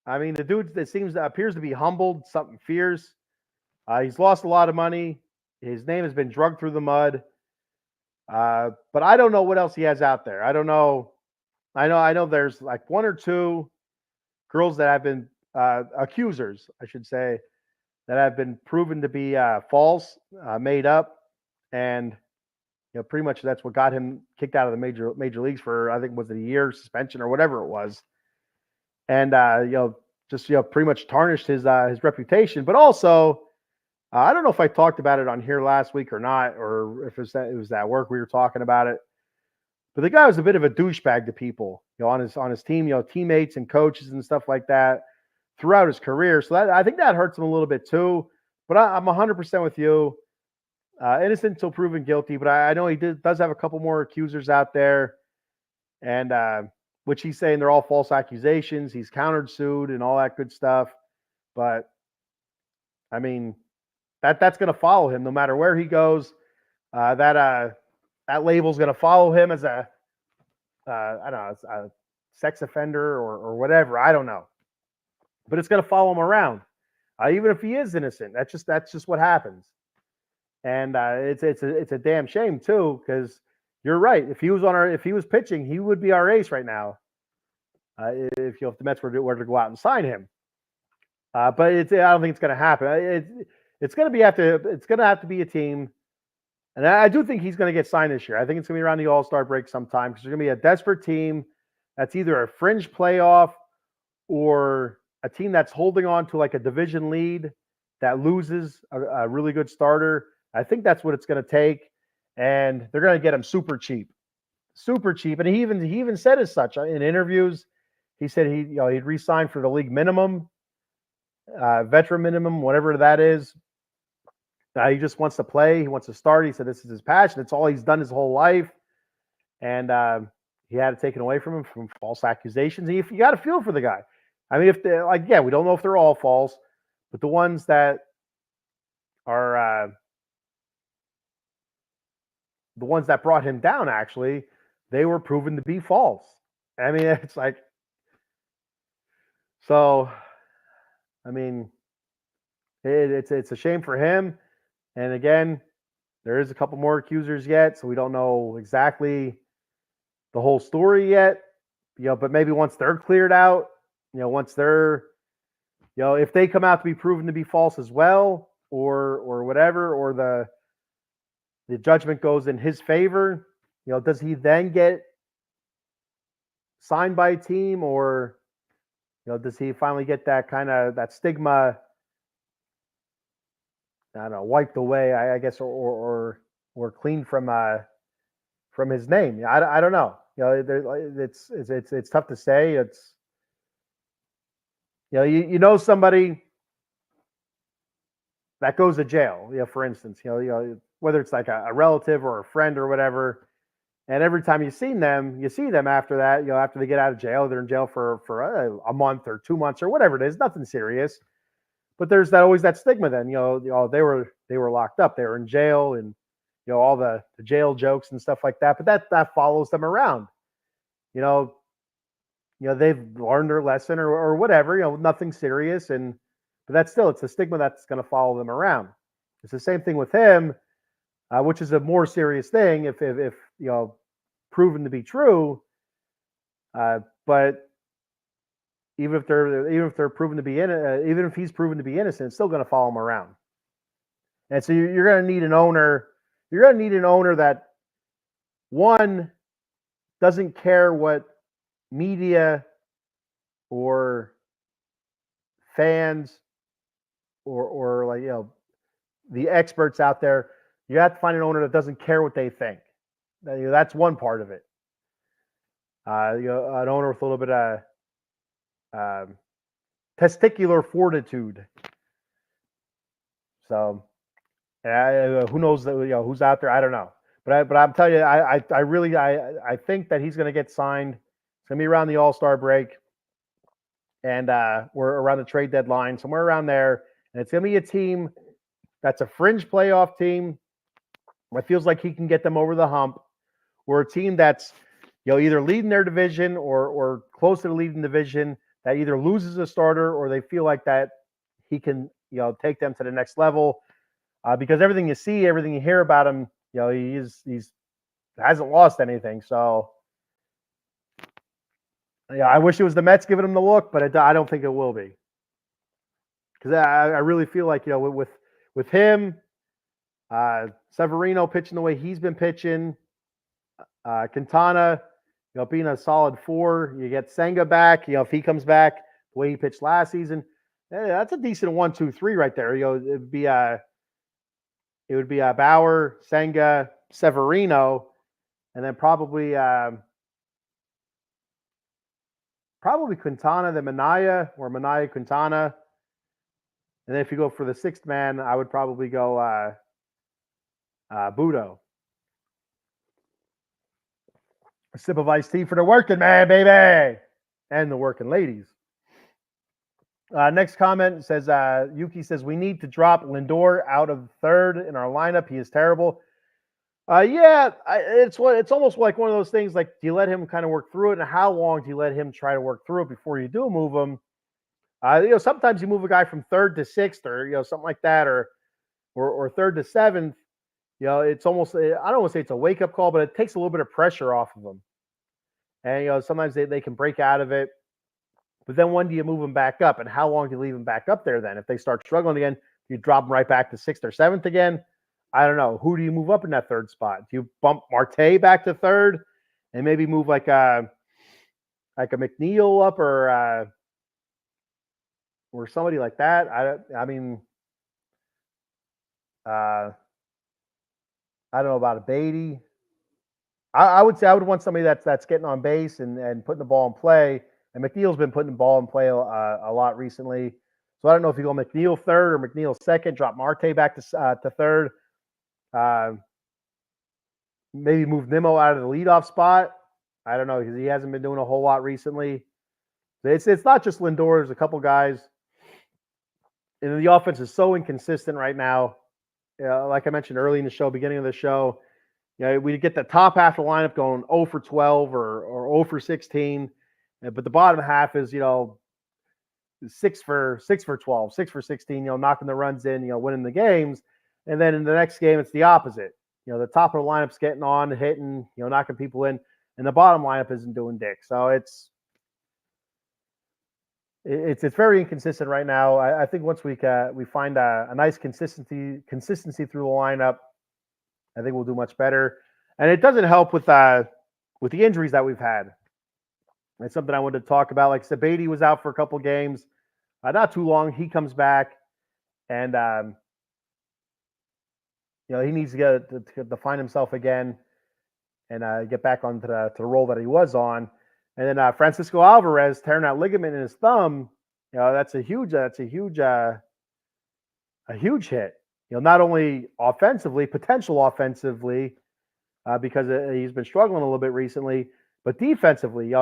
A: I mean, the dude that appears to be humbled, something fierce. He's lost a lot of money. His name has been dragged through the mud. But I don't know what else he has out there. I don't know. I know there's like 1 or 2 girls that have been accusers, I should say, that have been proven to be false, made up, and pretty much that's what got him kicked out of the major leagues for, I think, was it a year suspension or whatever it was, and just pretty much tarnished his reputation. But also, I don't know if I talked about it on here last week or not, or if it was at work we were talking about it. But the guy was a bit of a douchebag to people. on his team, teammates and coaches and stuff like that throughout his career. So I think that hurts him a little bit too. But I'm 100% with you. Innocent until proven guilty, but I know he does have a couple more accusers out there, and which he's saying they're all false accusations. He's countersued and all that good stuff. But I mean, that's going to follow him no matter where he goes. That label's going to follow him as a I don't know, a sex offender or whatever. I don't know, but it's going to follow him around, even if he is innocent. That's just what happens. And it's a damn shame too, because you're right. If he was pitching, he would be our ace right now. If the Mets were to go out and sign him, but I don't think it's going to happen. It's going to have to be a team, and I do think he's going to get signed this year. I think it's going to be around the All-Star break sometime, because there's going to be a desperate team that's either a fringe playoff or a team that's holding on to like a division lead that loses a really good starter. I think that's what it's going to take, and they're going to get him super cheap. And he even said as such in interviews. He said he'd re-sign for the league minimum, veteran minimum, whatever that is. He just wants to play. He wants to start. He said this is his passion. It's all he's done his whole life, and he had it taken away from him from false accusations. And you got to feel for the guy. I mean, if they we don't know if they're all false, but the ones that are the ones that brought him down, actually, they were proven to be false. I mean, it's like, so, I mean, it's a shame for him. And again, there is a couple more accusers yet, so we don't know exactly the whole story yet. But maybe once they're cleared out, once they're, if they come out to be proven to be false as well, or whatever, or the judgment goes in his favor, does he then get signed by a team, or does he finally get that stigma, I don't know, wiped away, I guess, or clean from his name? I don't know. It's tough to say. It's somebody that goes to jail, for instance, whether it's like a relative or a friend or whatever, and every time you see them after that, after they get out of jail, they're in jail for a month or 2 months or whatever it is, nothing serious. But there's always that stigma then, they were locked up, they were in jail, and all the jail jokes and stuff like that. But that follows them around. They've learned their lesson or whatever, nothing serious, but it's a stigma that's going to follow them around. It's the same thing with him, which is a more serious thing if proven to be true. But even if they're proven to be even if he's proven to be innocent, it's still going to follow him around. And so you're going to need an owner. You're going to need an owner that, one, doesn't care what media or fans or like the experts out there. You have to find an owner that doesn't care what they think. That's one part of it. An owner with a little bit of testicular fortitude. So who knows who's out there? I don't know. But I'm telling you, I really think that he's going to get signed. It's going to be around the All-Star break, and we're around the trade deadline, somewhere around there. And it's going to be a team that's a fringe playoff team. It feels like he can get them over the hump. We're a team that's either leading their division or close to the leading division, that either loses a starter or they feel like that he can take them to the next level. Because everything you see, everything you hear about him, he hasn't lost anything. So I wish it was the Mets giving him the look, but I don't think it will be. Because I really feel like with him, Severino pitching the way he's been pitching, Quintana, being a solid 4, you get Senga back. If he comes back the way he pitched last season, that's a decent 1, 2, 3 right there. It would be Bauer, Senga, Severino, and then probably probably Quintana, then Minaya, or Minaya Quintana. And then if you go for the sixth man, I would probably go Budo. A sip of iced tea for the working man, baby, and the working ladies. Next comment says Yuki says we need to drop Lindor out of third in our lineup. He is terrible. It's almost like one of those things. Like, do you let him kind of work through it, and how long do you let him try to work through it before you do move him? Sometimes you move a guy from third to sixth, or something like that, or third to seventh. It's almost, I don't want to say it's a wake up call, but it takes a little bit of pressure off of them. And sometimes they can break out of it. But then when do you move them back up, and how long do you leave them back up there? Then if they start struggling again, you drop them right back to sixth or seventh again. I don't know. Who do you move up in that third spot? Do you bump Marte back to third, and maybe move like a McNeil up, or somebody like that? I don't know about a Beatty. I would say I would want somebody that's getting on base and putting the ball in play. And McNeil's been putting the ball in play a lot recently. So I don't know if you go McNeil third or McNeil second, drop Marte back to third. Maybe move Nimmo out of the leadoff spot. I don't know, because he hasn't been doing a whole lot recently. It's not just Lindor. There's a couple guys. And the offense is so inconsistent right now. Like I mentioned early in the show, beginning of the show, we get the top half of the lineup going 0 for 12 or 0 for 16. But the bottom half is, 6 for 12, 6 for 16, knocking the runs in, winning the games. And then in the next game, it's the opposite. The top of the lineup's getting on, hitting, knocking people in, and the bottom lineup isn't doing dick. So it's very inconsistent right now. I think once we find a nice consistency through the lineup, I think we'll do much better. And it doesn't help with the injuries that we've had. It's something I wanted to talk about. Like Beatty was out for a couple games, not too long. He comes back, and he needs to get to find himself again and get back onto the role that he was on. And then Francisco Alvarez tearing that ligament in his thumb. That's a huge hit. Not only offensively, potential offensively, because he's been struggling a little bit recently, but defensively,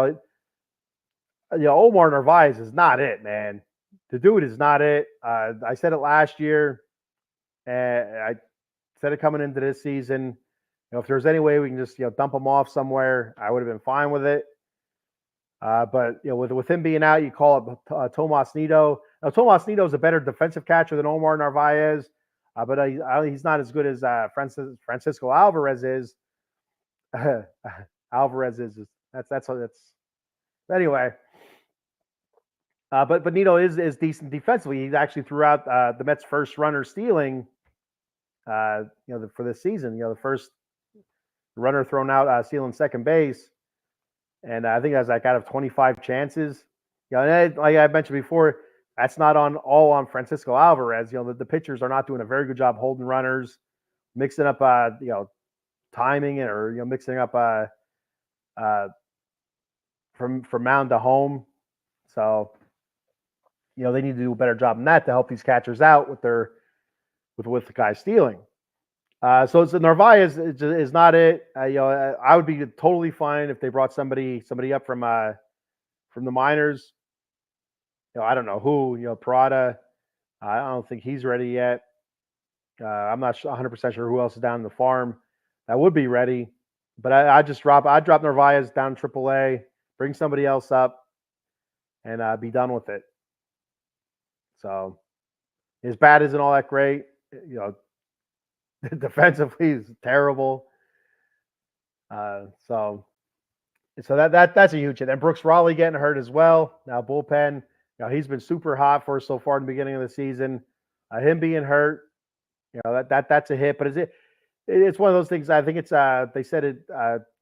A: Omar Narvaez is not it, man. The dude is not it. I said it last year, and I said it coming into this season. If there's any way we can just dump him off somewhere, I would have been fine with it. But with him being out, you call up Tomas Nido. Now Tomas Nido is a better defensive catcher than Omar Narvaez, but he's not as good as Francisco Alvarez is. Alvarez is that's anyway. But Nido is decent defensively. He actually threw out the Mets' first runner stealing, for this season. The first runner thrown out stealing second base, and I think that's like out of 25 chances. And like I mentioned before, that's not all on Francisco Alvarez. The pitchers are not doing a very good job holding runners, mixing up timing, or mixing up from mound to home. So they need to do a better job than that to help these catchers out with the guys stealing. So Narvaez is not it. I would be totally fine if they brought somebody up from the minors. I don't know who. Parada. I don't think he's ready yet. I'm not 100% sure who else is down in the farm that would be ready. But I'd drop Narvaez down to AAA, bring somebody else up, and be done with it. So his bat isn't all that great. Defensively is terrible. So that's a huge hit. And Brooks Raleigh getting hurt as well. Now bullpen. He's been super hot for us so far in the beginning of the season. Him being hurt, that's a hit. But it's one of those things. I think it's they said it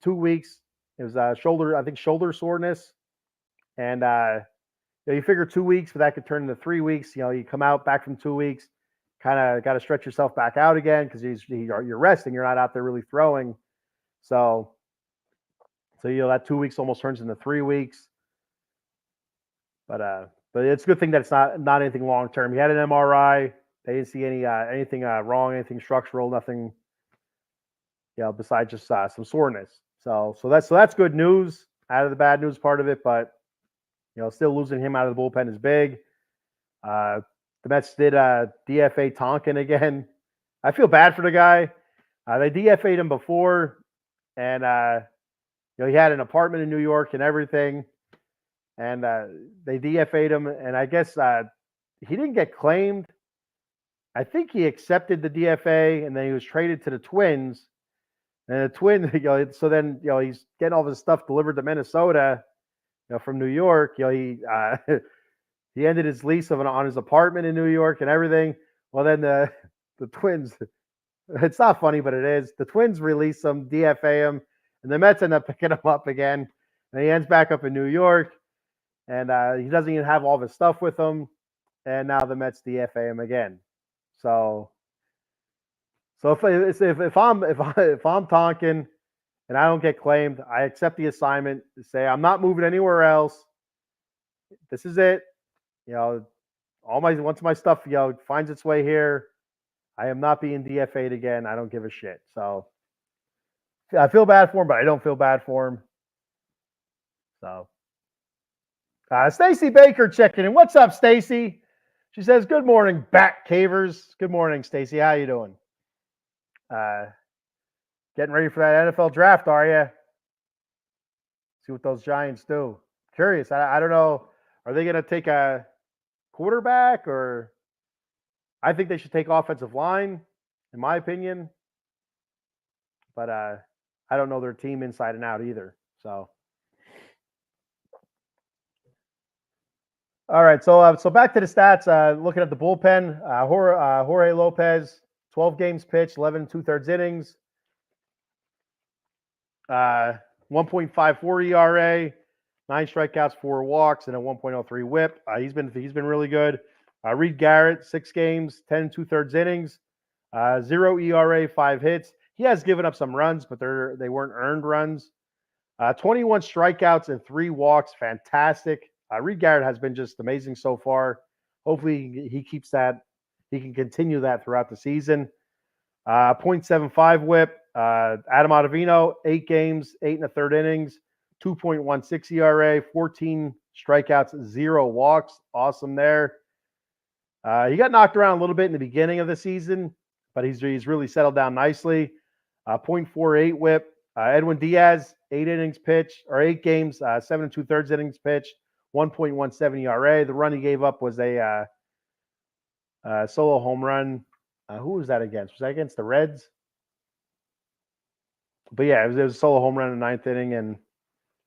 A: 2 weeks. It was shoulder soreness, and you figure 2 weeks, but that could turn into 3 weeks. You come out back from 2 weeks, kind of got to stretch yourself back out again because you're resting. You're not out there really throwing. So that 2 weeks almost turns into 3 weeks. But it's a good thing that it's not anything long term. He had an MRI. They didn't see anything wrong, anything structural, nothing, besides just some soreness. So that's good news out of the bad news part of it. But still losing him out of the bullpen is big. The Mets did DFA Tonkin again. I feel bad for the guy. They DFA'd him before, and he had an apartment in New York and everything. And they DFA'd him, and I guess he didn't get claimed. I think he accepted the DFA, and then he was traded to the Twins. And the Twins, so then he's getting all this stuff delivered to Minnesota, from New York. He he ended his lease on his apartment in New York and everything. Well, then the Twins, it's not funny, but it is. The Twins release him, DFA him, and the Mets end up picking him up again. And he ends back up in New York, and he doesn't even have all of his stuff with him. And now the Mets DFA him again. So if I'm Tonkin and I don't get claimed, I accept the assignment to say I'm not moving anywhere else. This is it. Once my stuff finds its way here, I am not being DFA'd again. I don't give a shit. So I feel bad for him, but I don't feel bad for him. So Stacy Baker checking in. What's up, Stacy? She says, "Good morning, Bat Cavers." Good morning, Stacy. How you doing? Getting ready for that NFL draft, are you? See what those Giants do. Curious. I don't know. Are they going to take a quarterback, or I think they should take offensive line, in my opinion. But I don't know their team inside and out either. So, all right. So back to the stats. Looking at the bullpen, Jorge Lopez, 12 games pitched, 11 2/3 innings, 1.54 ERA, 9 strikeouts, 4 walks, and a 1.03 WHIP. He's been really good. Reed Garrett, 6 games, 10 2/3 innings, 0 ERA, 5 hits. He has given up some runs, but they weren't earned runs. 21 strikeouts and 3 walks. Fantastic. Reed Garrett has been just amazing so far. Hopefully he keeps that. He can continue that throughout the season. 0.75 WHIP. Adam Ottavino, 8 games, 8 1/3 innings, 2.16 ERA, 14 strikeouts, 0 walks. Awesome there. He got knocked around a little bit in the beginning of the season, but he's really settled down nicely. 0.48 WHIP. Edwin Diaz, 8 innings pitched, or 8 games, 7 2/3 innings pitched, 1.17 ERA. The run he gave up was a solo home run. Who was that against? Was that against the Reds? But yeah, it was a solo home run in the 9th inning, and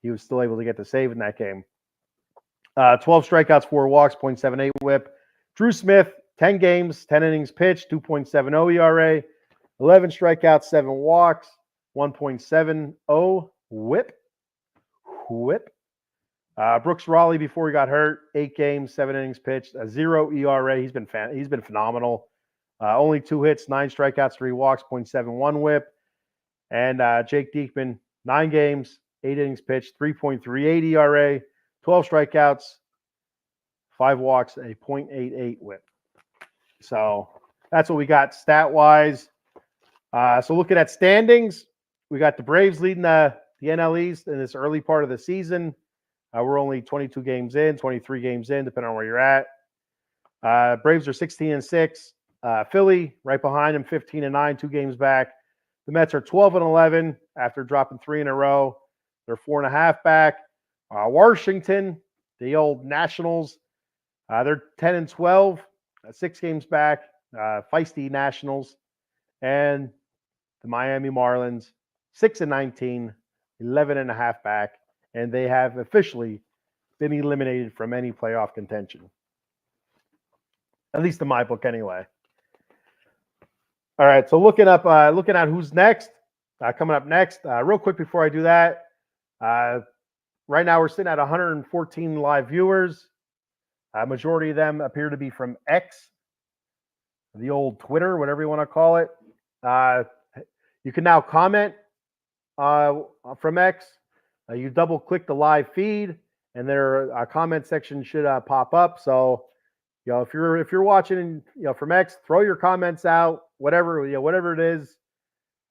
A: he was still able to get the save in that game. 12 strikeouts, 4 walks, 0.78 WHIP. Drew Smith, 10 games, 10 innings pitched, 2.70 ERA, 11 strikeouts, 7 walks, 1.70 WHIP. Brooks Raleigh, before he got hurt, 8 games, 7 innings pitched, a 0 ERA. He's been phenomenal. Only 2 hits, 9 strikeouts, 3 walks, 0.71 WHIP. And Jake Diekman, 9 games, 8 innings pitched, 3.38 ERA, 12 strikeouts, 5 walks, a 0.88 WHIP. So that's what we got stat-wise. So looking at standings, we got the Braves leading the NL East in this early part of the season. We're only 22 games in, 23 games in, depending on where you're at. Braves are 16-6. Philly right behind them, 15-9, 2 games back. The Mets are 12-11 after dropping 3 in a row. They're 4.5 back. Washington, the old Nationals, they're 10-12, 6 games back. Feisty Nationals. And the Miami Marlins, 6-19, 11.5 back. And they have officially been eliminated from any playoff contention. At least in my book, anyway. All right, so looking at who's next, coming up next. Real quick before I do that, right now we're sitting at 114 live viewers. Majority of them appear to be from X, the old Twitter, whatever you want to call it. You can now comment from X. You double click the live feed, and their comment section should pop up. So, if you're watching, from X, throw your comments out, whatever it is.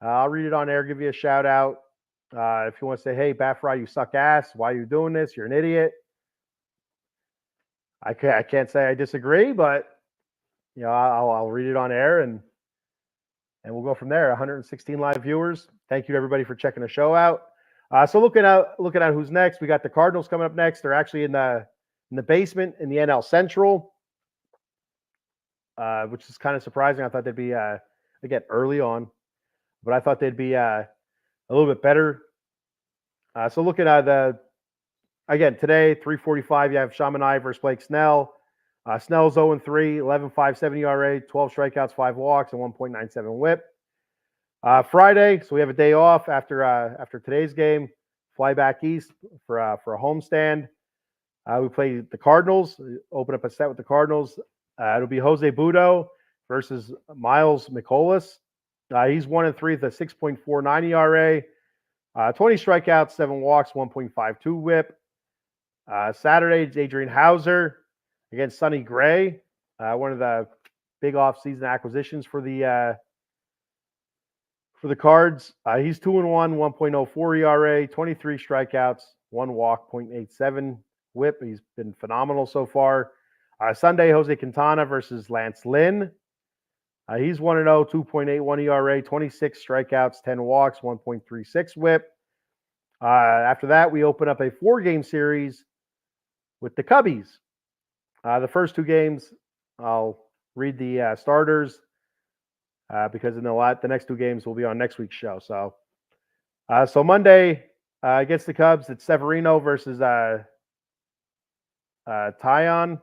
A: I'll read it on air, give you a shout out. If you want to say, hey, Bat Fry, you suck ass. Why are you doing this? You're an idiot. I can't say I disagree, but I'll read it on air and we'll go from there. 116 live viewers. Thank you to everybody for checking the show out. So looking at who's next, we got the Cardinals coming up next. They're actually in the basement in the NL Central, which is kind of surprising. I thought they'd be again early on, but I thought they'd be a little bit better. So looking at again today, 3:45, you have Shamanai versus Blake Snell. Snell's 0-3, 11.57 ERA, 12 strikeouts, 5 walks, and 1.97 WHIP. Friday, so we have a day off after today's game. Fly back east for a homestand. We play the Cardinals. Open up a set with the Cardinals. It'll be Jose Budo versus Miles Mikolas. He's 1-3 with a 6.49 ERA, 20 strikeouts, 7 walks, 1.52 WHIP. Saturday, it's Adrian Hauser against Sonny Gray, one of the big offseason acquisitions for the Cards. He's 2-1, 1.04 ERA, 23 strikeouts, 1 walk, 0.87 WHIP. He's been phenomenal so far. Sunday, Jose Quintana versus Lance Lynn. He's 1-0, 2.81 ERA, 26 strikeouts, 10 walks, 1.36 WHIP. After that, we open up a 4-game series with the Cubbies. The first 2 games, I'll read the starters because the next 2 games will be on next week's show. So Monday against the Cubs, it's Severino versus Taillon,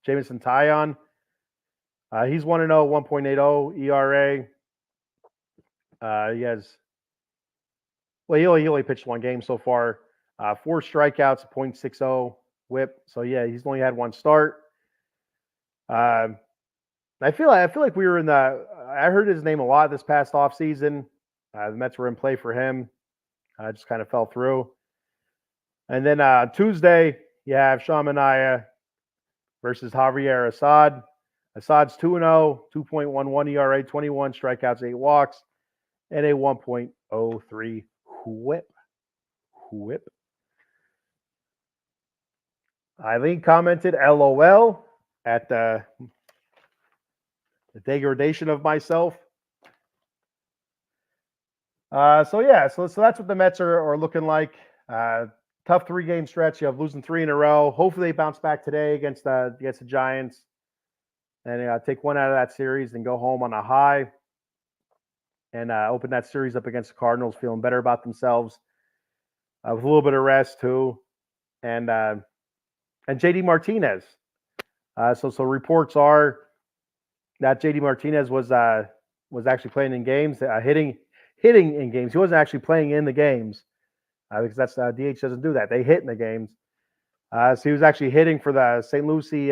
A: Jameson Taillon. He's 1-0, 1.80 ERA. He only pitched 1 game so far. 4 strikeouts, 0.60 WHIP. So yeah, he's only had 1 start. I feel like we were in the. I heard his name a lot this past offseason. The Mets were in play for him. Just kind of fell through. And then Tuesday, you have Shamanaya versus Javier Assad. Assad's 2-0, 2.11 ERA, 21 strikeouts, 8 walks, and a 1.03 WHIP. Eileen commented, LOL, at the degradation of myself. So that's what the Mets are looking like. Tough 3-game stretch. You have losing 3 in a row. Hopefully they bounce back today against the Giants and take 1 out of that series and go home on a high and open that series up against the Cardinals feeling better about themselves with a little bit of rest too. And JD Martinez. So reports are that JD Martinez was actually playing in games, hitting in games. He wasn't actually playing in the games because that's DH doesn't do that. They hit in the games. So he was actually hitting for the St. Lucie,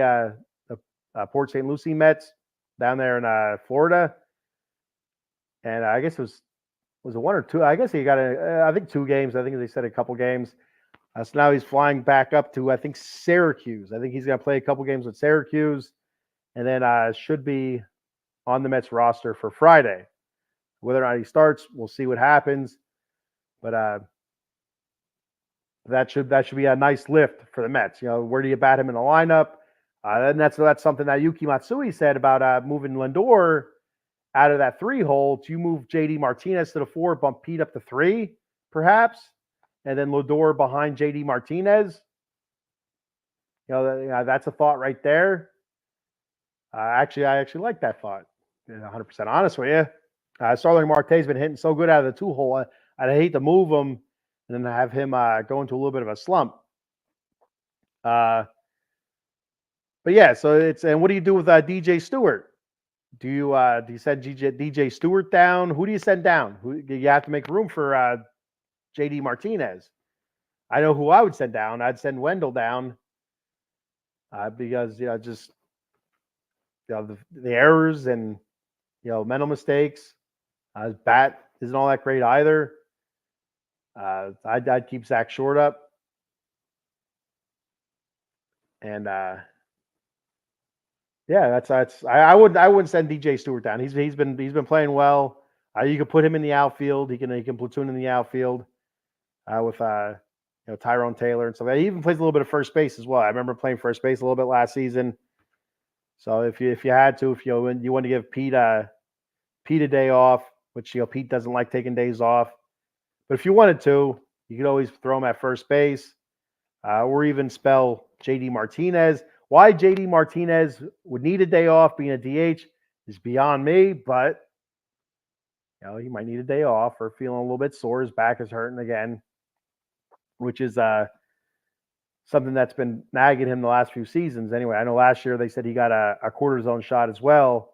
A: Port St. Lucie Mets down there in Florida. And I guess it was it 1 or 2? I guess he got I think 2 games. I think they said a couple games. So now he's flying back up to, I think, Syracuse. I think he's going to play a couple games with Syracuse and then should be on the Mets roster for Friday. Whether or not he starts, we'll see what happens. But that should be a nice lift for the Mets. Where do you bat him in the lineup? And that's something that Yuki Matsui said about moving Lindor out of that 3 hole. To move JD Martinez to the 4, bump Pete up to 3, perhaps. And then Lindor behind JD Martinez. That's a thought right there. I actually like that thought. 100% honest with you. Starling Marte's been hitting so good out of the 2 hole. I'd hate to move him and then have him go into a little bit of a slump. But yeah, so and what do you do with DJ Stewart? Do you send DJ Stewart down? Who do you send down? You have to make room for JD Martinez. I know who I would send down. I'd send Wendell down because the errors and mental mistakes. His bat isn't all that great either. I'd keep Zach Short up. And yeah, that's I wouldn't send DJ Stewart down. He's been playing well. You could put him in the outfield. He can platoon in the outfield with Tyrone Taylor and stuff. He even plays a little bit of first base as well. I remember playing first base a little bit last season. So if you had to, if you want to give Pete a day off, which Pete doesn't like taking days off, but if you wanted to, you could always throw him at first base, or even spell JD Martinez. Why JD Martinez would need a day off being a DH is beyond me, but he might need a day off or feeling a little bit sore. His back is hurting again, which is something that's been nagging him the last few seasons. Anyway, I know last year they said he got a cortisone shot as well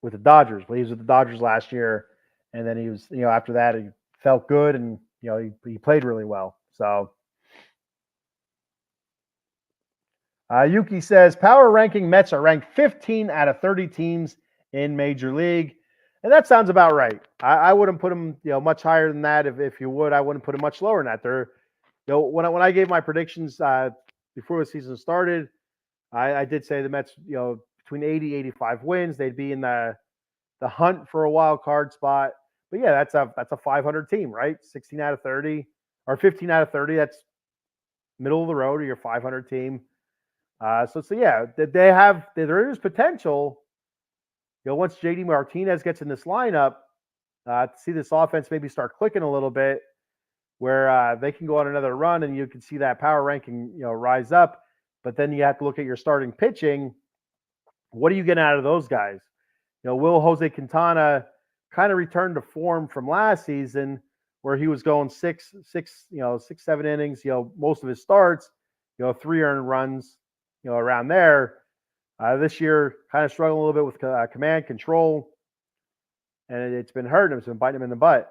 A: with the Dodgers. But he was with the Dodgers last year, and then he was, after that he felt good and he played really well. So Yuki says power ranking Mets are ranked 15 out of 30 teams in Major League. And that sounds about right. I wouldn't put them, much higher than that. If you would, I wouldn't put them much lower than that. They're, when I gave my predictions before the season started, I did say the Mets, between 80, 85 wins, they'd be in the hunt for a wild card spot. But yeah, that's a 500 team, right? 16 out of 30 or 15 out of 30. That's middle of the road or your 500 team. So yeah, there is potential. Once JD Martinez gets in this lineup, to see this offense maybe start clicking a little bit, where they can go on another run and you can see that power ranking, rise up. But then you have to look at your starting pitching. What are you getting out of those guys? Will Jose Quintana kind of return to form from last season, where he was going six, 7 innings, most of his starts, 3 earned runs, around there. This year, kind of struggling a little bit with command control, and it's been hurting him. It's been biting him in the butt.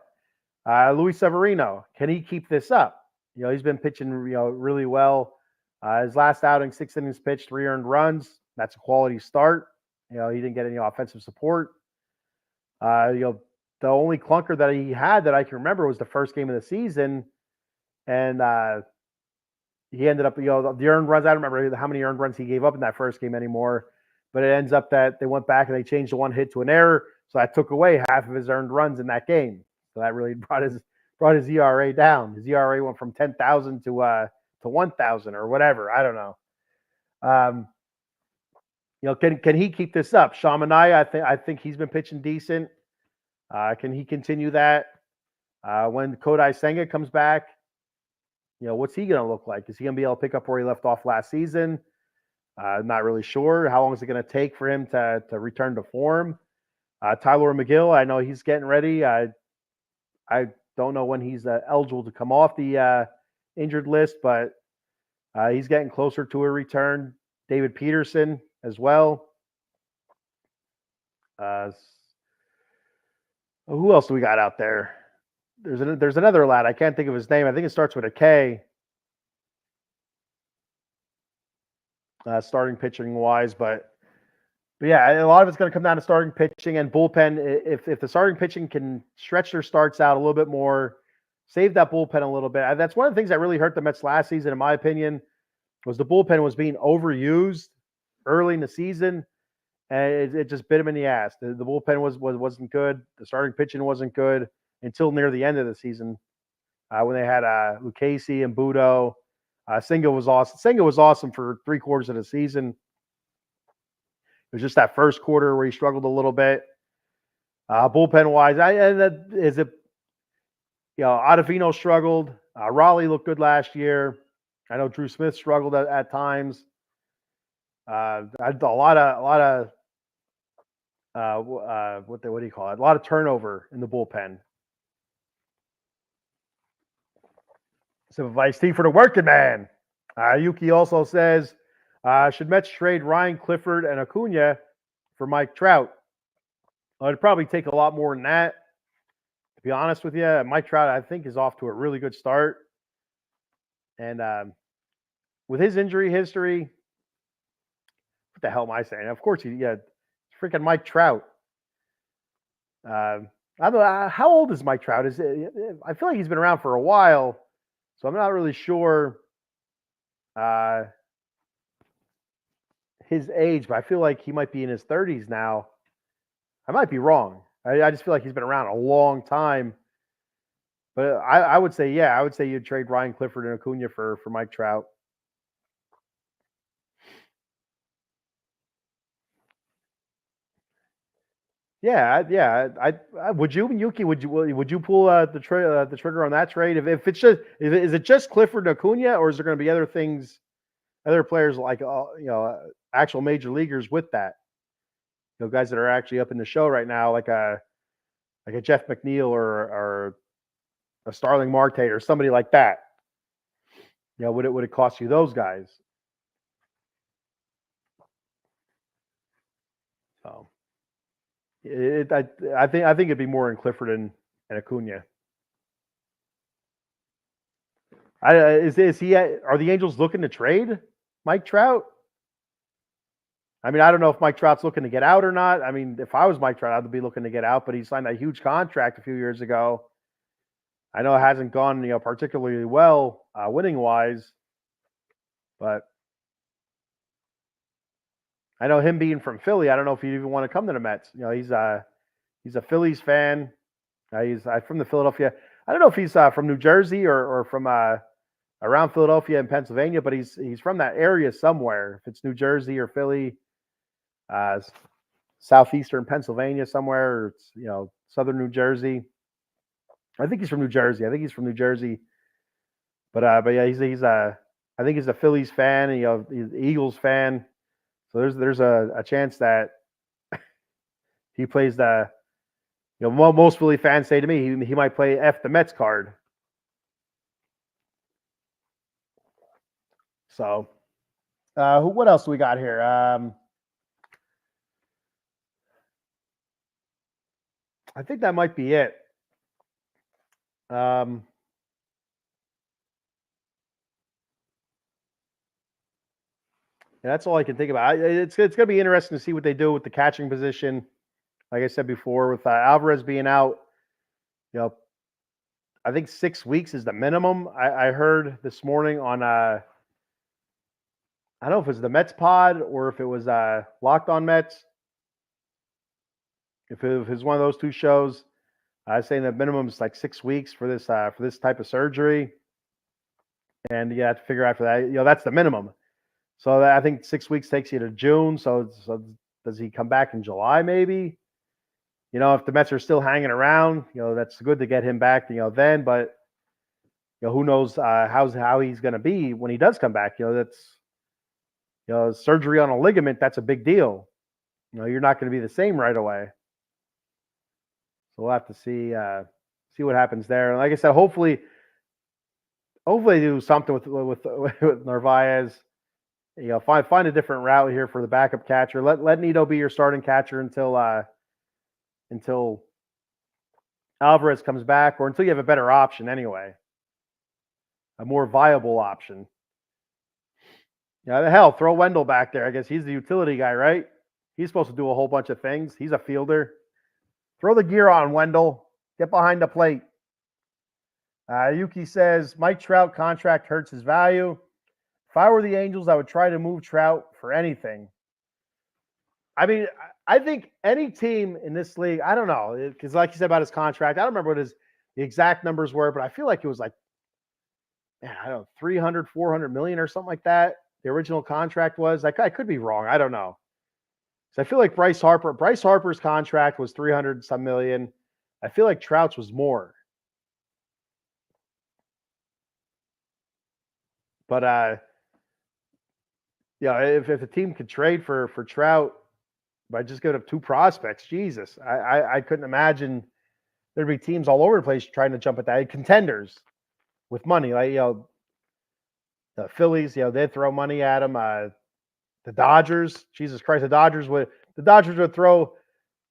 A: Luis Severino, can he keep this up? He's been pitching, really well. His last outing, 6 innings pitched, 3 earned runs. That's a quality start. He didn't get any offensive support. The only clunker that he had that I can remember was the first game of the season, and he ended up, the earned runs. I don't remember how many earned runs he gave up in that first game anymore, but it ends up that they went back and they changed the one hit to an error, so that took away half of his earned runs in that game. So that really brought his ERA down. His ERA went from 10,000 to 1,000 or whatever. I don't know. Can he keep this up? Sean Manaea, I think he's been pitching decent. Can he continue that? When Kodai Senga comes back, what's he going to look like? Is he going to be able to pick up where he left off last season? Not really sure. How long is it going to take for him to return to form? Tyler McGill, I know he's getting ready. I don't know when he's eligible to come off the injured list, but he's getting closer to a return. David Peterson as well. Who else do we got out there? There's another lad. I can't think of his name. I think it starts with a K. Starting pitching wise, but yeah, a lot of it's going to come down to starting pitching and bullpen. If the starting pitching can stretch their starts out a little bit more, save that bullpen a little bit. That's one of the things that really hurt the Mets last season, in my opinion, was the bullpen was being overused early in the season, and it just bit him in the ass. The bullpen wasn't good. The starting pitching wasn't good until near the end of the season, when they had Lucchesi and Budo. Senga was awesome. Senga was awesome for 3/4 of the season. It was just that first quarter where he struggled a little bit. Bullpen wise, Ottavino struggled. Raleigh looked good last year. I know Drew Smith struggled at times. A lot of what do you call it? A lot of turnover in the bullpen. Some advice, Steve, for the working man. Yuki also says, should Mets trade Ryan Clifford and Acuna for Mike Trout? It'd probably take a lot more than that, to be honest with you. Mike Trout, I think, is off to a really good start. And with his injury history, what the hell am I saying? Of course, freaking Mike Trout. I don't know, how old is Mike Trout? I feel like he's been around for a while, so I'm not really sure his age, but I feel like he might be in his 30s now. I might be wrong. I just feel like he's been around a long time. But I would say, yeah, I would say you'd trade Ryan Clifford and Acuna for Mike Trout. Yeah. I would you, Yuki? Would you pull the trigger on that trade? If it's just is it just Clifford and Acuna, or is there going to be other things, other players like actual major leaguers with that? Guys that are actually up in the show right now, like a Jeff McNeil or a Starling Marte or somebody like that. Would it cost you those guys? So I think it'd be more in Clifford and Acuna. Is he? Are the Angels looking to trade Mike Trout? I mean, I don't know if Mike Trout's looking to get out or not. I mean, if I was Mike Trout, I'd be looking to get out, but he signed a huge contract a few years ago. I know it hasn't gone, particularly well winning wise, but I know him being from Philly. I don't know if he'd even want to come to the Mets. He's a Phillies fan. He's from the Philadelphia. I don't know if he's from New Jersey or from around Philadelphia and Pennsylvania, but he's from that area somewhere. If it's New Jersey or Philly, southeastern Pennsylvania somewhere, or it's southern New Jersey. I think he's from New Jersey. But yeah, I think he's a Phillies fan. He's an Eagles fan. So there's a chance that he plays the. Most Philly fans say to me he might play F the Mets card. So, what else do we got here? I think that might be it. Yeah, that's all I can think about. It's going to be interesting to see what they do with the catching position. Like I said before, with Alvarez being out, I think 6 weeks is the minimum. I heard this morning on I don't know if it was the Mets pod or if it was Locked On Mets. If it was one of those two shows, I was saying the minimum is like 6 weeks for this type of surgery, and you have to figure after that. That's the minimum. So I think 6 weeks takes you to June. So does he come back in July? Maybe. If the Mets are still hanging around, that's good to get him back. Then, but who knows how he's going to be when he does come back. That's surgery on a ligament. That's a big deal. You're not going to be the same right away. So we'll have to see what happens there. And like I said, hopefully they do something with Narvaez. Find a different route here for the backup catcher. Let Nido be your starting catcher until Alvarez comes back, or until you have a better option anyway, a more viable option. Hell, throw Wendell back there. I guess he's the utility guy, right? He's supposed to do a whole bunch of things. He's a fielder. Throw the gear on, Wendell. Get behind the plate. Yuki says, Mike Trout contract hurts his value. If I were the Angels, I would try to move Trout for anything. I mean, I think any team in this league, I don't know, because like you said about his contract, I don't remember what the exact numbers were, but I feel like it was like, man, I don't know, 300, 400 million or something like that. The original contract was. I could be wrong. I don't know. So I feel like Bryce Harper's contract was 300 some million. I feel like Trout's was more. But if a team could trade for Trout by just giving up two prospects, Jesus, I couldn't imagine there'd be teams all over the place trying to jump at that. Contenders with money, like the Phillies, they'd throw money at him. The Dodgers, Jesus Christ, the Dodgers would throw,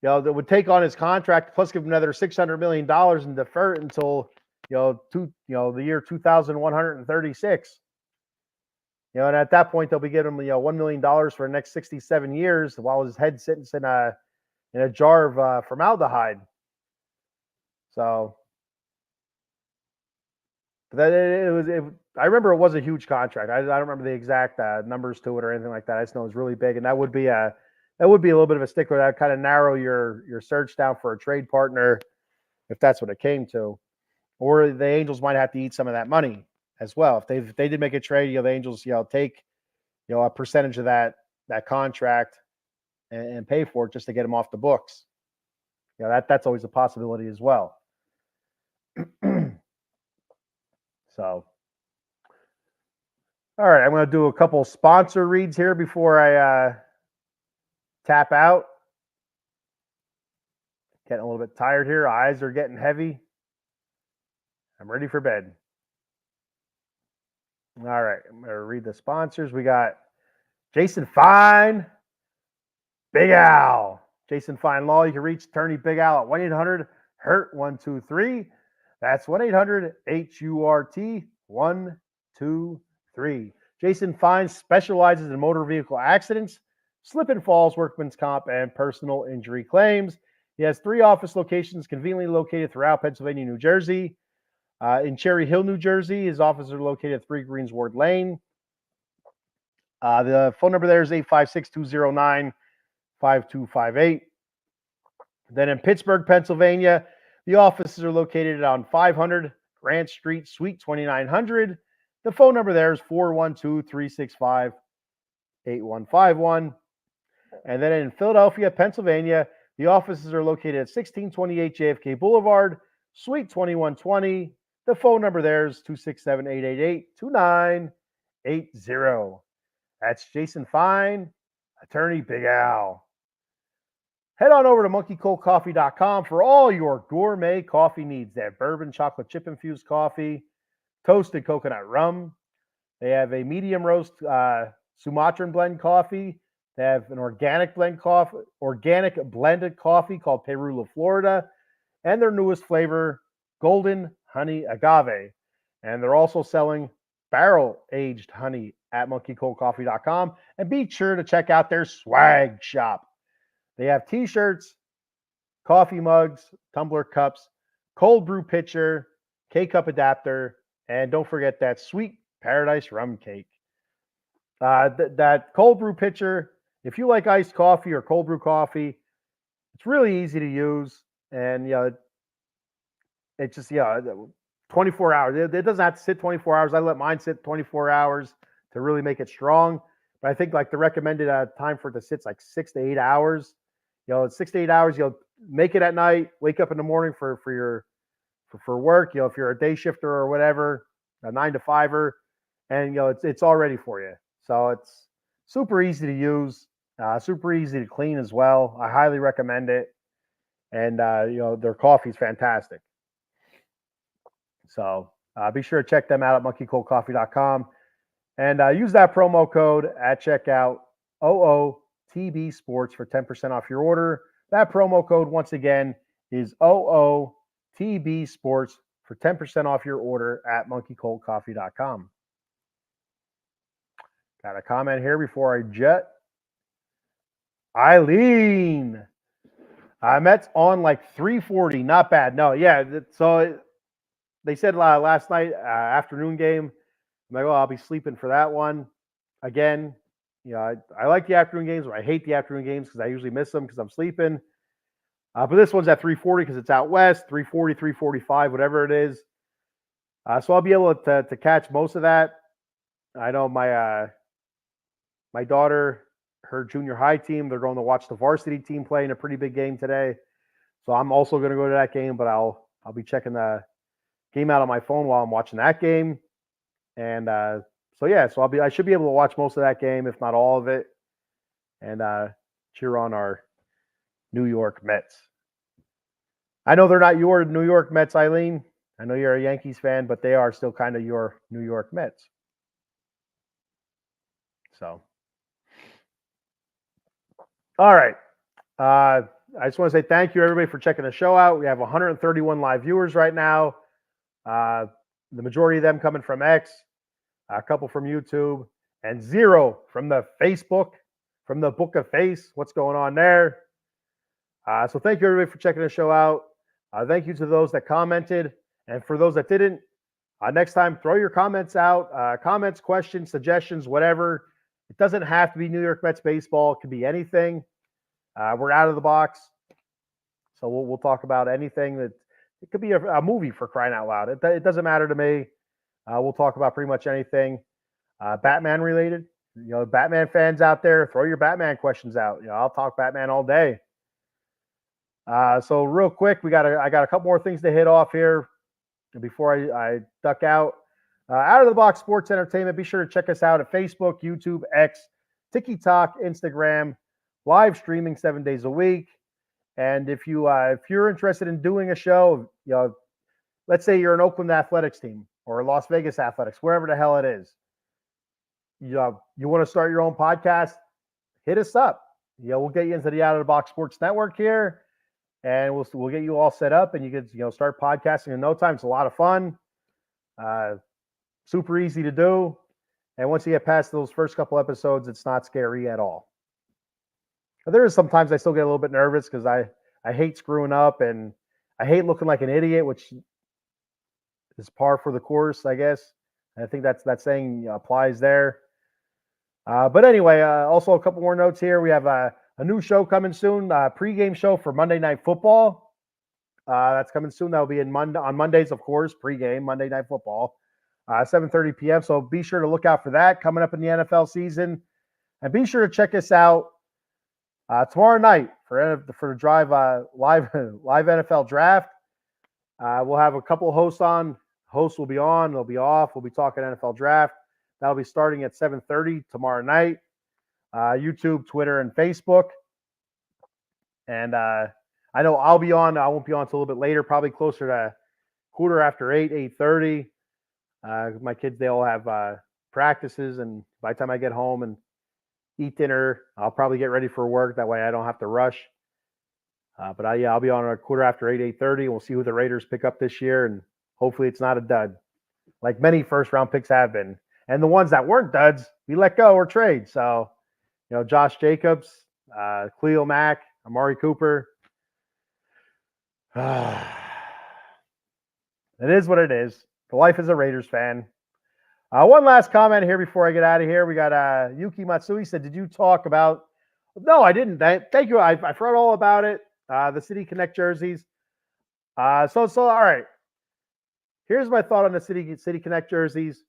A: that would take on his contract plus give him another $600 million and defer it until the year 2136. And at that point they'll be giving him $1 million for the next 67 years while his head sits in a jar of formaldehyde. So that I remember it was a huge contract. I don't remember the exact numbers to it or anything like that. I just know it was really big, and that would be a little bit of a stickler. That would kind of narrow your search down for a trade partner if that's what it came to. Or the Angels might have to eat some of that money as well. If they did make a trade, the Angels take a percentage of that contract and pay for it just to get him off the books. That's always a possibility as well. So, all right, I'm going to do a couple sponsor reads here before I tap out. Getting a little bit tired here. Eyes are getting heavy. I'm ready for bed. All right, I'm going to read the sponsors. We got Jason Fine, Big Al. Jason Fine Law. You can reach attorney Big Al at 1-800-HURT-123. That's 1-800-HURT-123. Jason Fine specializes in motor vehicle accidents, slip and falls, workman's comp, and personal injury claims. He has 3 office locations conveniently located throughout Pennsylvania, New Jersey. In Cherry Hill, New Jersey, his offices are located at 3 Greensward Lane. The phone number there is 856-209-5258. Then in Pittsburgh, Pennsylvania, the offices are located on 500 Grant Street, Suite 2900. The phone number there is 412-365-8151. And then in Philadelphia, Pennsylvania, the offices are located at 1628 JFK Boulevard, Suite 2120. The phone number there is 267-888-2980. That's Jason Fine, attorney Big Al. Head on over to monkeycoldcoffee.com for all your gourmet coffee needs. They have bourbon, chocolate chip infused coffee, toasted coconut rum. They have a medium roast Sumatran blend coffee. They have an organic blended coffee called Perula, Florida, and their newest flavor, Golden Honey Agave. And they're also selling barrel-aged honey at monkeycoldcoffee.com. And be sure to check out their swag shop. They have t-shirts, coffee mugs, tumbler cups, cold brew pitcher, K-cup adapter, and don't forget that sweet Paradise rum cake. That cold brew pitcher, if you like iced coffee or cold brew coffee, it's really easy to use. And, it's just, 24 hours. It doesn't have to sit 24 hours. I let mine sit 24 hours to really make it strong. But I think the recommended time for it to sit is 6 to 8 hours. 6 to 8 hours. You'll make it at night, wake up in the morning for work. If you're a day shifter or whatever, a 9 to 5er, and it's all ready for you. So it's super easy to use, super easy to clean as well. I highly recommend it, and their coffee is fantastic. So be sure to check them out at monkeycoldcoffee.com and use that promo code at checkout, OOTB Sports, for 10% off your order. That promo code, once again, is OOTB Sports for 10% off your order at monkeycoldcoffee.com. Got a comment here before I jet. Eileen. Mets on 340. Not bad. No, yeah. So they said last night, afternoon game. I'm like, I'll be sleeping for that one. Again, I like the afternoon games, but I hate the afternoon games because I usually miss them because I'm sleeping. But this one's at 340 because it's out west, 340, 345, whatever it is. So I'll be able to catch most of that. I know my daughter, her junior high team, they're going to watch the varsity team play in a pretty big game today. So I'm also going to go to that game, but I'll be checking the game out on my phone while I'm watching that game. And so I should be able to watch most of that game, if not all of it, and cheer on our New York Mets. I know they're not your New York Mets, Eileen. I know you're a Yankees fan, but they are still kind of your New York Mets. So, all right. I just want to say thank you, everybody, for checking the show out. We have 131 live viewers right now. The majority of them coming from X, a couple from YouTube, and 0 from the Facebook, from the Book of Face. What's going on there? So thank you, everybody, for checking the show out. Thank you to those that commented. And for those that didn't, Next time, throw your comments out, comments, questions, suggestions, whatever. It doesn't have to be New York Mets baseball. It could be anything. We're out of the box. So we'll talk about anything that it could be a movie, for crying out loud. It doesn't matter to me. We'll talk about pretty much anything Batman related. Batman fans out there, throw your Batman questions out. I'll talk Batman all day. So real quick, I got a couple more things to hit off here before I duck out. Out of the Box Sports Entertainment. Be sure to check us out at Facebook, YouTube, X, TikTok, Instagram, live streaming 7 days a week. And if you're interested in doing a show, let's say you're an Oakland Athletics team or Las Vegas Athletics, wherever the hell it is, you want to start your own podcast, hit us up. We'll get you into the Out of the Box Sports Network here, and we'll get you all set up, and you can start podcasting in no time. It's a lot of fun, super easy to do, and once you get past those first couple episodes, it's not scary at all. But there is sometimes I still get a little bit nervous because I hate screwing up and I hate looking like an idiot, which is par for the course, I guess. I think that saying applies there. But anyway, also a couple more notes here. We have a new show coming soon, pregame show for Monday Night Football. That's coming soon. That'll be on Mondays, of course, pregame, Monday Night Football, 7:30 p.m. So be sure to look out for that coming up in the NFL season. And be sure to check us out tomorrow night for the Drive live NFL draft. We'll have a couple of hosts on. Hosts will be on. They'll be off. We'll be talking NFL draft. That'll be starting at 7:30 tomorrow night. YouTube, Twitter, and Facebook. And I know I'll be on. I won't be on until a little bit later, probably closer to 8:30. My kids, they all have practices, and by the time I get home and eat dinner, I'll probably get ready for work. That way I don't have to rush. But I'll be on a 8:30. We'll see who the Raiders pick up this year, and hopefully it's not a dud, like many first-round picks have been. And the ones that weren't duds, we let go or trade. So, Josh Jacobs, Khalil Mack, Amari Cooper. It is what it is. The life as a Raiders fan. One last comment here before I get out of here. We got Yuki Matsui said, "Did you talk about?" No, I didn't. Thank you. I forgot all about it. The City Connect jerseys. So all right. Here's my thought on the City Connect jerseys.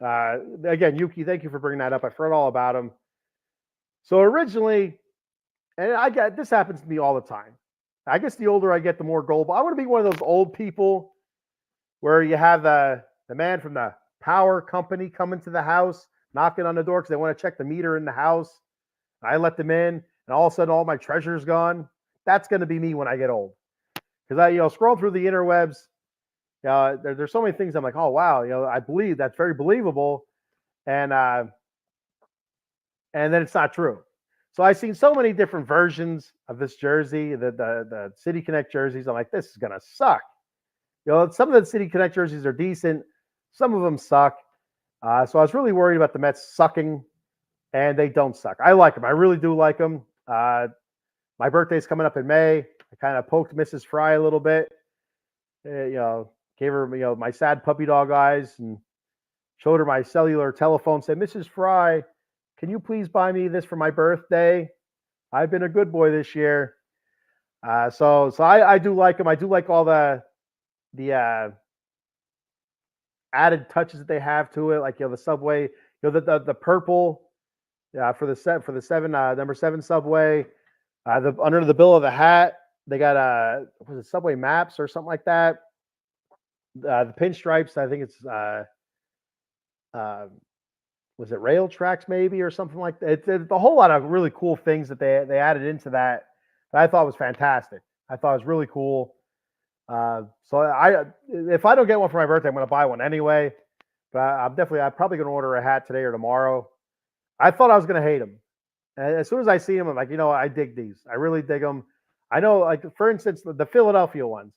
A: Again, Yuki, thank you for bringing that up. I forgot all about them. So originally, and this happens to me all the time. I guess the older I get, the more gullible. I want to be one of those old people where you have the man from the power company coming to the house, knocking on the door because they want to check the meter in the house. I let them in, and all of a sudden, all my treasure's gone. That's going to be me when I get old. Because I, scroll through the interwebs. There's so many things I'm like, oh wow, I believe that's very believable, and then it's not true. So I've seen so many different versions of this jersey, the City Connect jerseys. I'm like, this is gonna suck. Some of the City Connect jerseys are decent, some of them suck. So I was really worried about the Mets sucking, and they don't suck. I like them. I really do like them. My birthday's coming up in May. I kind of poked Mrs. Fry a little bit. Gave her, my sad puppy dog eyes and showed her my cellular telephone, said, "Mrs. Fry, can you please buy me this for my birthday? I've been a good boy this year." So I do like them. I do like all the added touches that they have to it, like the subway, the purple for the number 7 subway. Under the bill of the hat, they got was it Subway Maps or something like that. The pinstripes, I think it's was it Rail Tracks maybe or something like that. It's a whole lot of really cool things that they added into that I thought was fantastic. I thought it was really cool. So if I don't get one for my birthday, I'm going to buy one anyway. But I'm probably going to order a hat today or tomorrow. I thought I was going to hate them. And as soon as I see them, I'm like, I dig these. I really dig them. I know, like, for instance, the Philadelphia ones.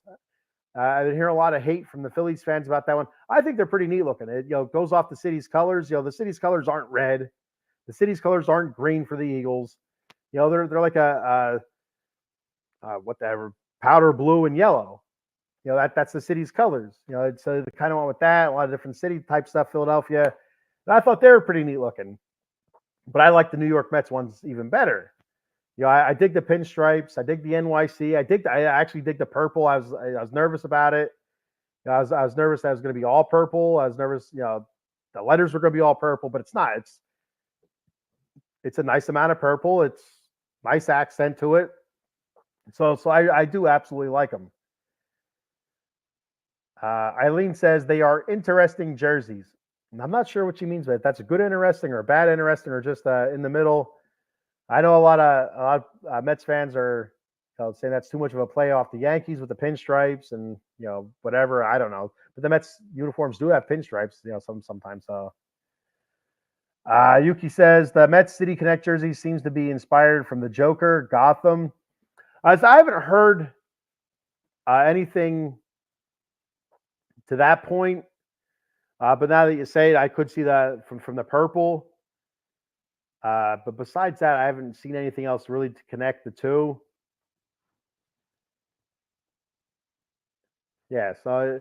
A: I've been hearing a lot of hate from the Phillies fans about that one. I think they're pretty neat looking. It goes off the city's colors. The city's colors aren't red. The city's colors aren't green for the Eagles. They're like whatever, powder blue and yellow. that's the city's colors. So they kind of went with that. A lot of different city type stuff, Philadelphia. And I thought they were pretty neat looking. But I like the New York Mets ones even better. I dig the pinstripes. I dig the NYC. I actually dig the purple. I was nervous about it. I was nervous that it was going to be all purple. I was nervous, the letters were going to be all purple, but it's not. It's a nice amount of purple. It's nice accent to it. So I do absolutely like them. Eileen says they are interesting jerseys. And I'm not sure what she means by it. That's a good interesting or a bad interesting or just in the middle. I know a lot of Mets fans are saying that's too much of a play off the Yankees with the pinstripes and whatever. I don't know, but the Mets uniforms do have pinstripes. Sometimes. So Yuki says the Mets City Connect jersey seems to be inspired from the Joker, Gotham. I haven't heard anything to that point, but now that you say it, I could see that from the purple. But besides that, I haven't seen anything else really to connect the two. Yeah, so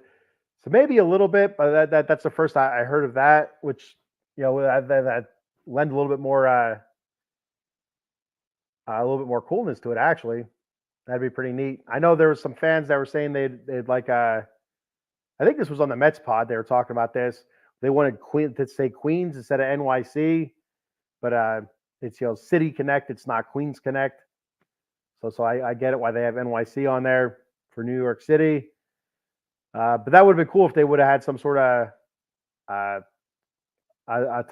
A: maybe a little bit, but that's the first I heard of that, which that lend a little bit more coolness to it. Actually, that'd be pretty neat. I know there were some fans that were saying they'd like I think this was on the Mets pod. They were talking about this. They wanted to say Queens instead of NYC. But it's City Connect. It's not Queens Connect. So I get it why they have NYC on there for New York City. But that would have been cool if they would have had some sort of a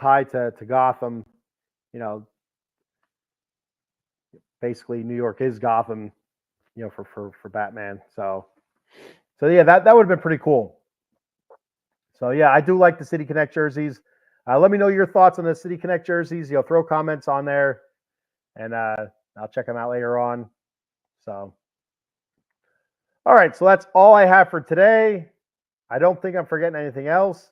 A: tie to Gotham. Basically New York is Gotham. For Batman. So yeah, that would have been pretty cool. So yeah, I do like the City Connect jerseys. Let me know your thoughts on the City Connect jerseys. Throw comments on there, and I'll check them out later on. So, all right. So that's all I have for today. I don't think I'm forgetting anything else.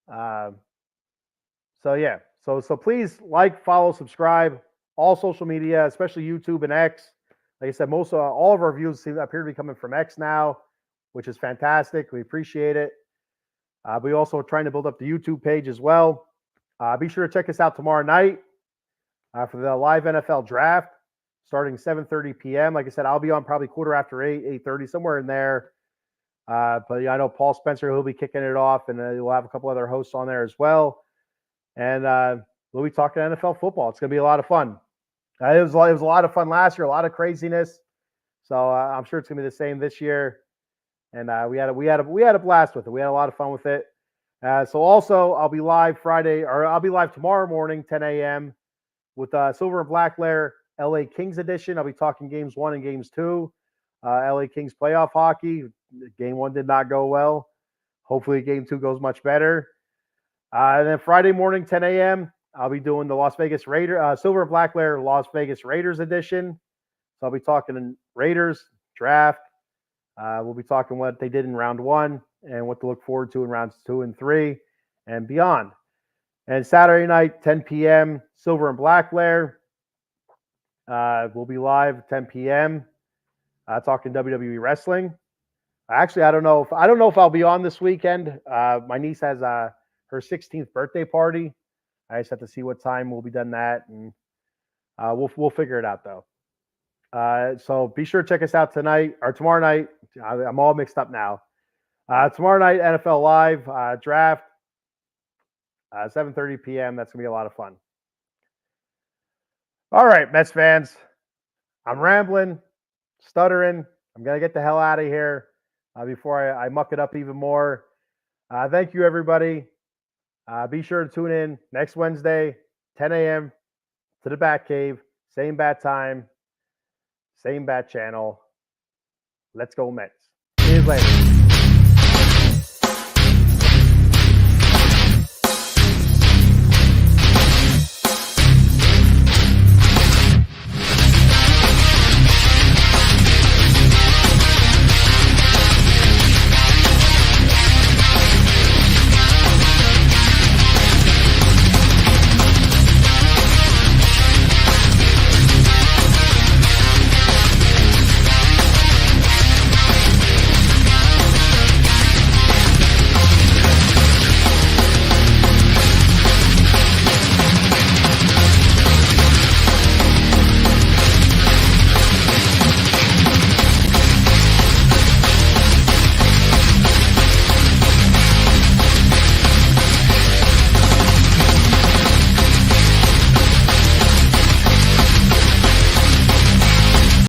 A: So yeah. So please like, follow, subscribe, all social media, especially YouTube and X. Like I said, all of our views appear to be coming from X now, which is fantastic. We appreciate it. We also are trying to build up the YouTube page as well. Be sure to check us out tomorrow night for the live NFL draft starting 7:30 p.m. Like I said, I'll be on probably 8:15, 8:30, somewhere in there. But I know Paul Spencer, he'll be kicking it off, and we'll have a couple other hosts on there as well. And we'll be talking NFL football. It's going to be a lot of fun. It was a lot of fun last year, a lot of craziness. So I'm sure it's going to be the same this year. And we had a blast with it. We had a lot of fun with it. So also, I'll be live tomorrow morning, 10 a.m. with Silver and Black Lair LA Kings edition. I'll be talking games 1 and games 2. LA Kings playoff hockey. Game 1 did not go well. Hopefully, game 2 goes much better. And then Friday morning, 10 a.m., I'll be doing the Las Vegas Raiders, Silver and Black Lair Las Vegas Raiders edition. So I'll be talking Raiders draft. We'll be talking what they did in round 1 and what to look forward to in rounds 2 and 3 and beyond. And Saturday night, 10 p.m., Silver and Black Lair. We'll be live at 10 p.m. Talking WWE wrestling. Actually, I don't know if I'll be on this weekend. My niece has her 16th birthday party. I just have to see what time we'll be done that, and we'll figure it out though. So be sure to check us out tomorrow night. I'm all mixed up now. Tomorrow night, NFL Live draft, 7:30 p.m. That's gonna be a lot of fun. All right, Mets fans, I'm rambling, stuttering. I'm gonna get the hell out of here before I muck it up even more. Thank you, everybody. Be sure to tune in next Wednesday, 10 a.m. to the Bat Cave. Same bat time, same bat channel. Let's go Mets. See you later.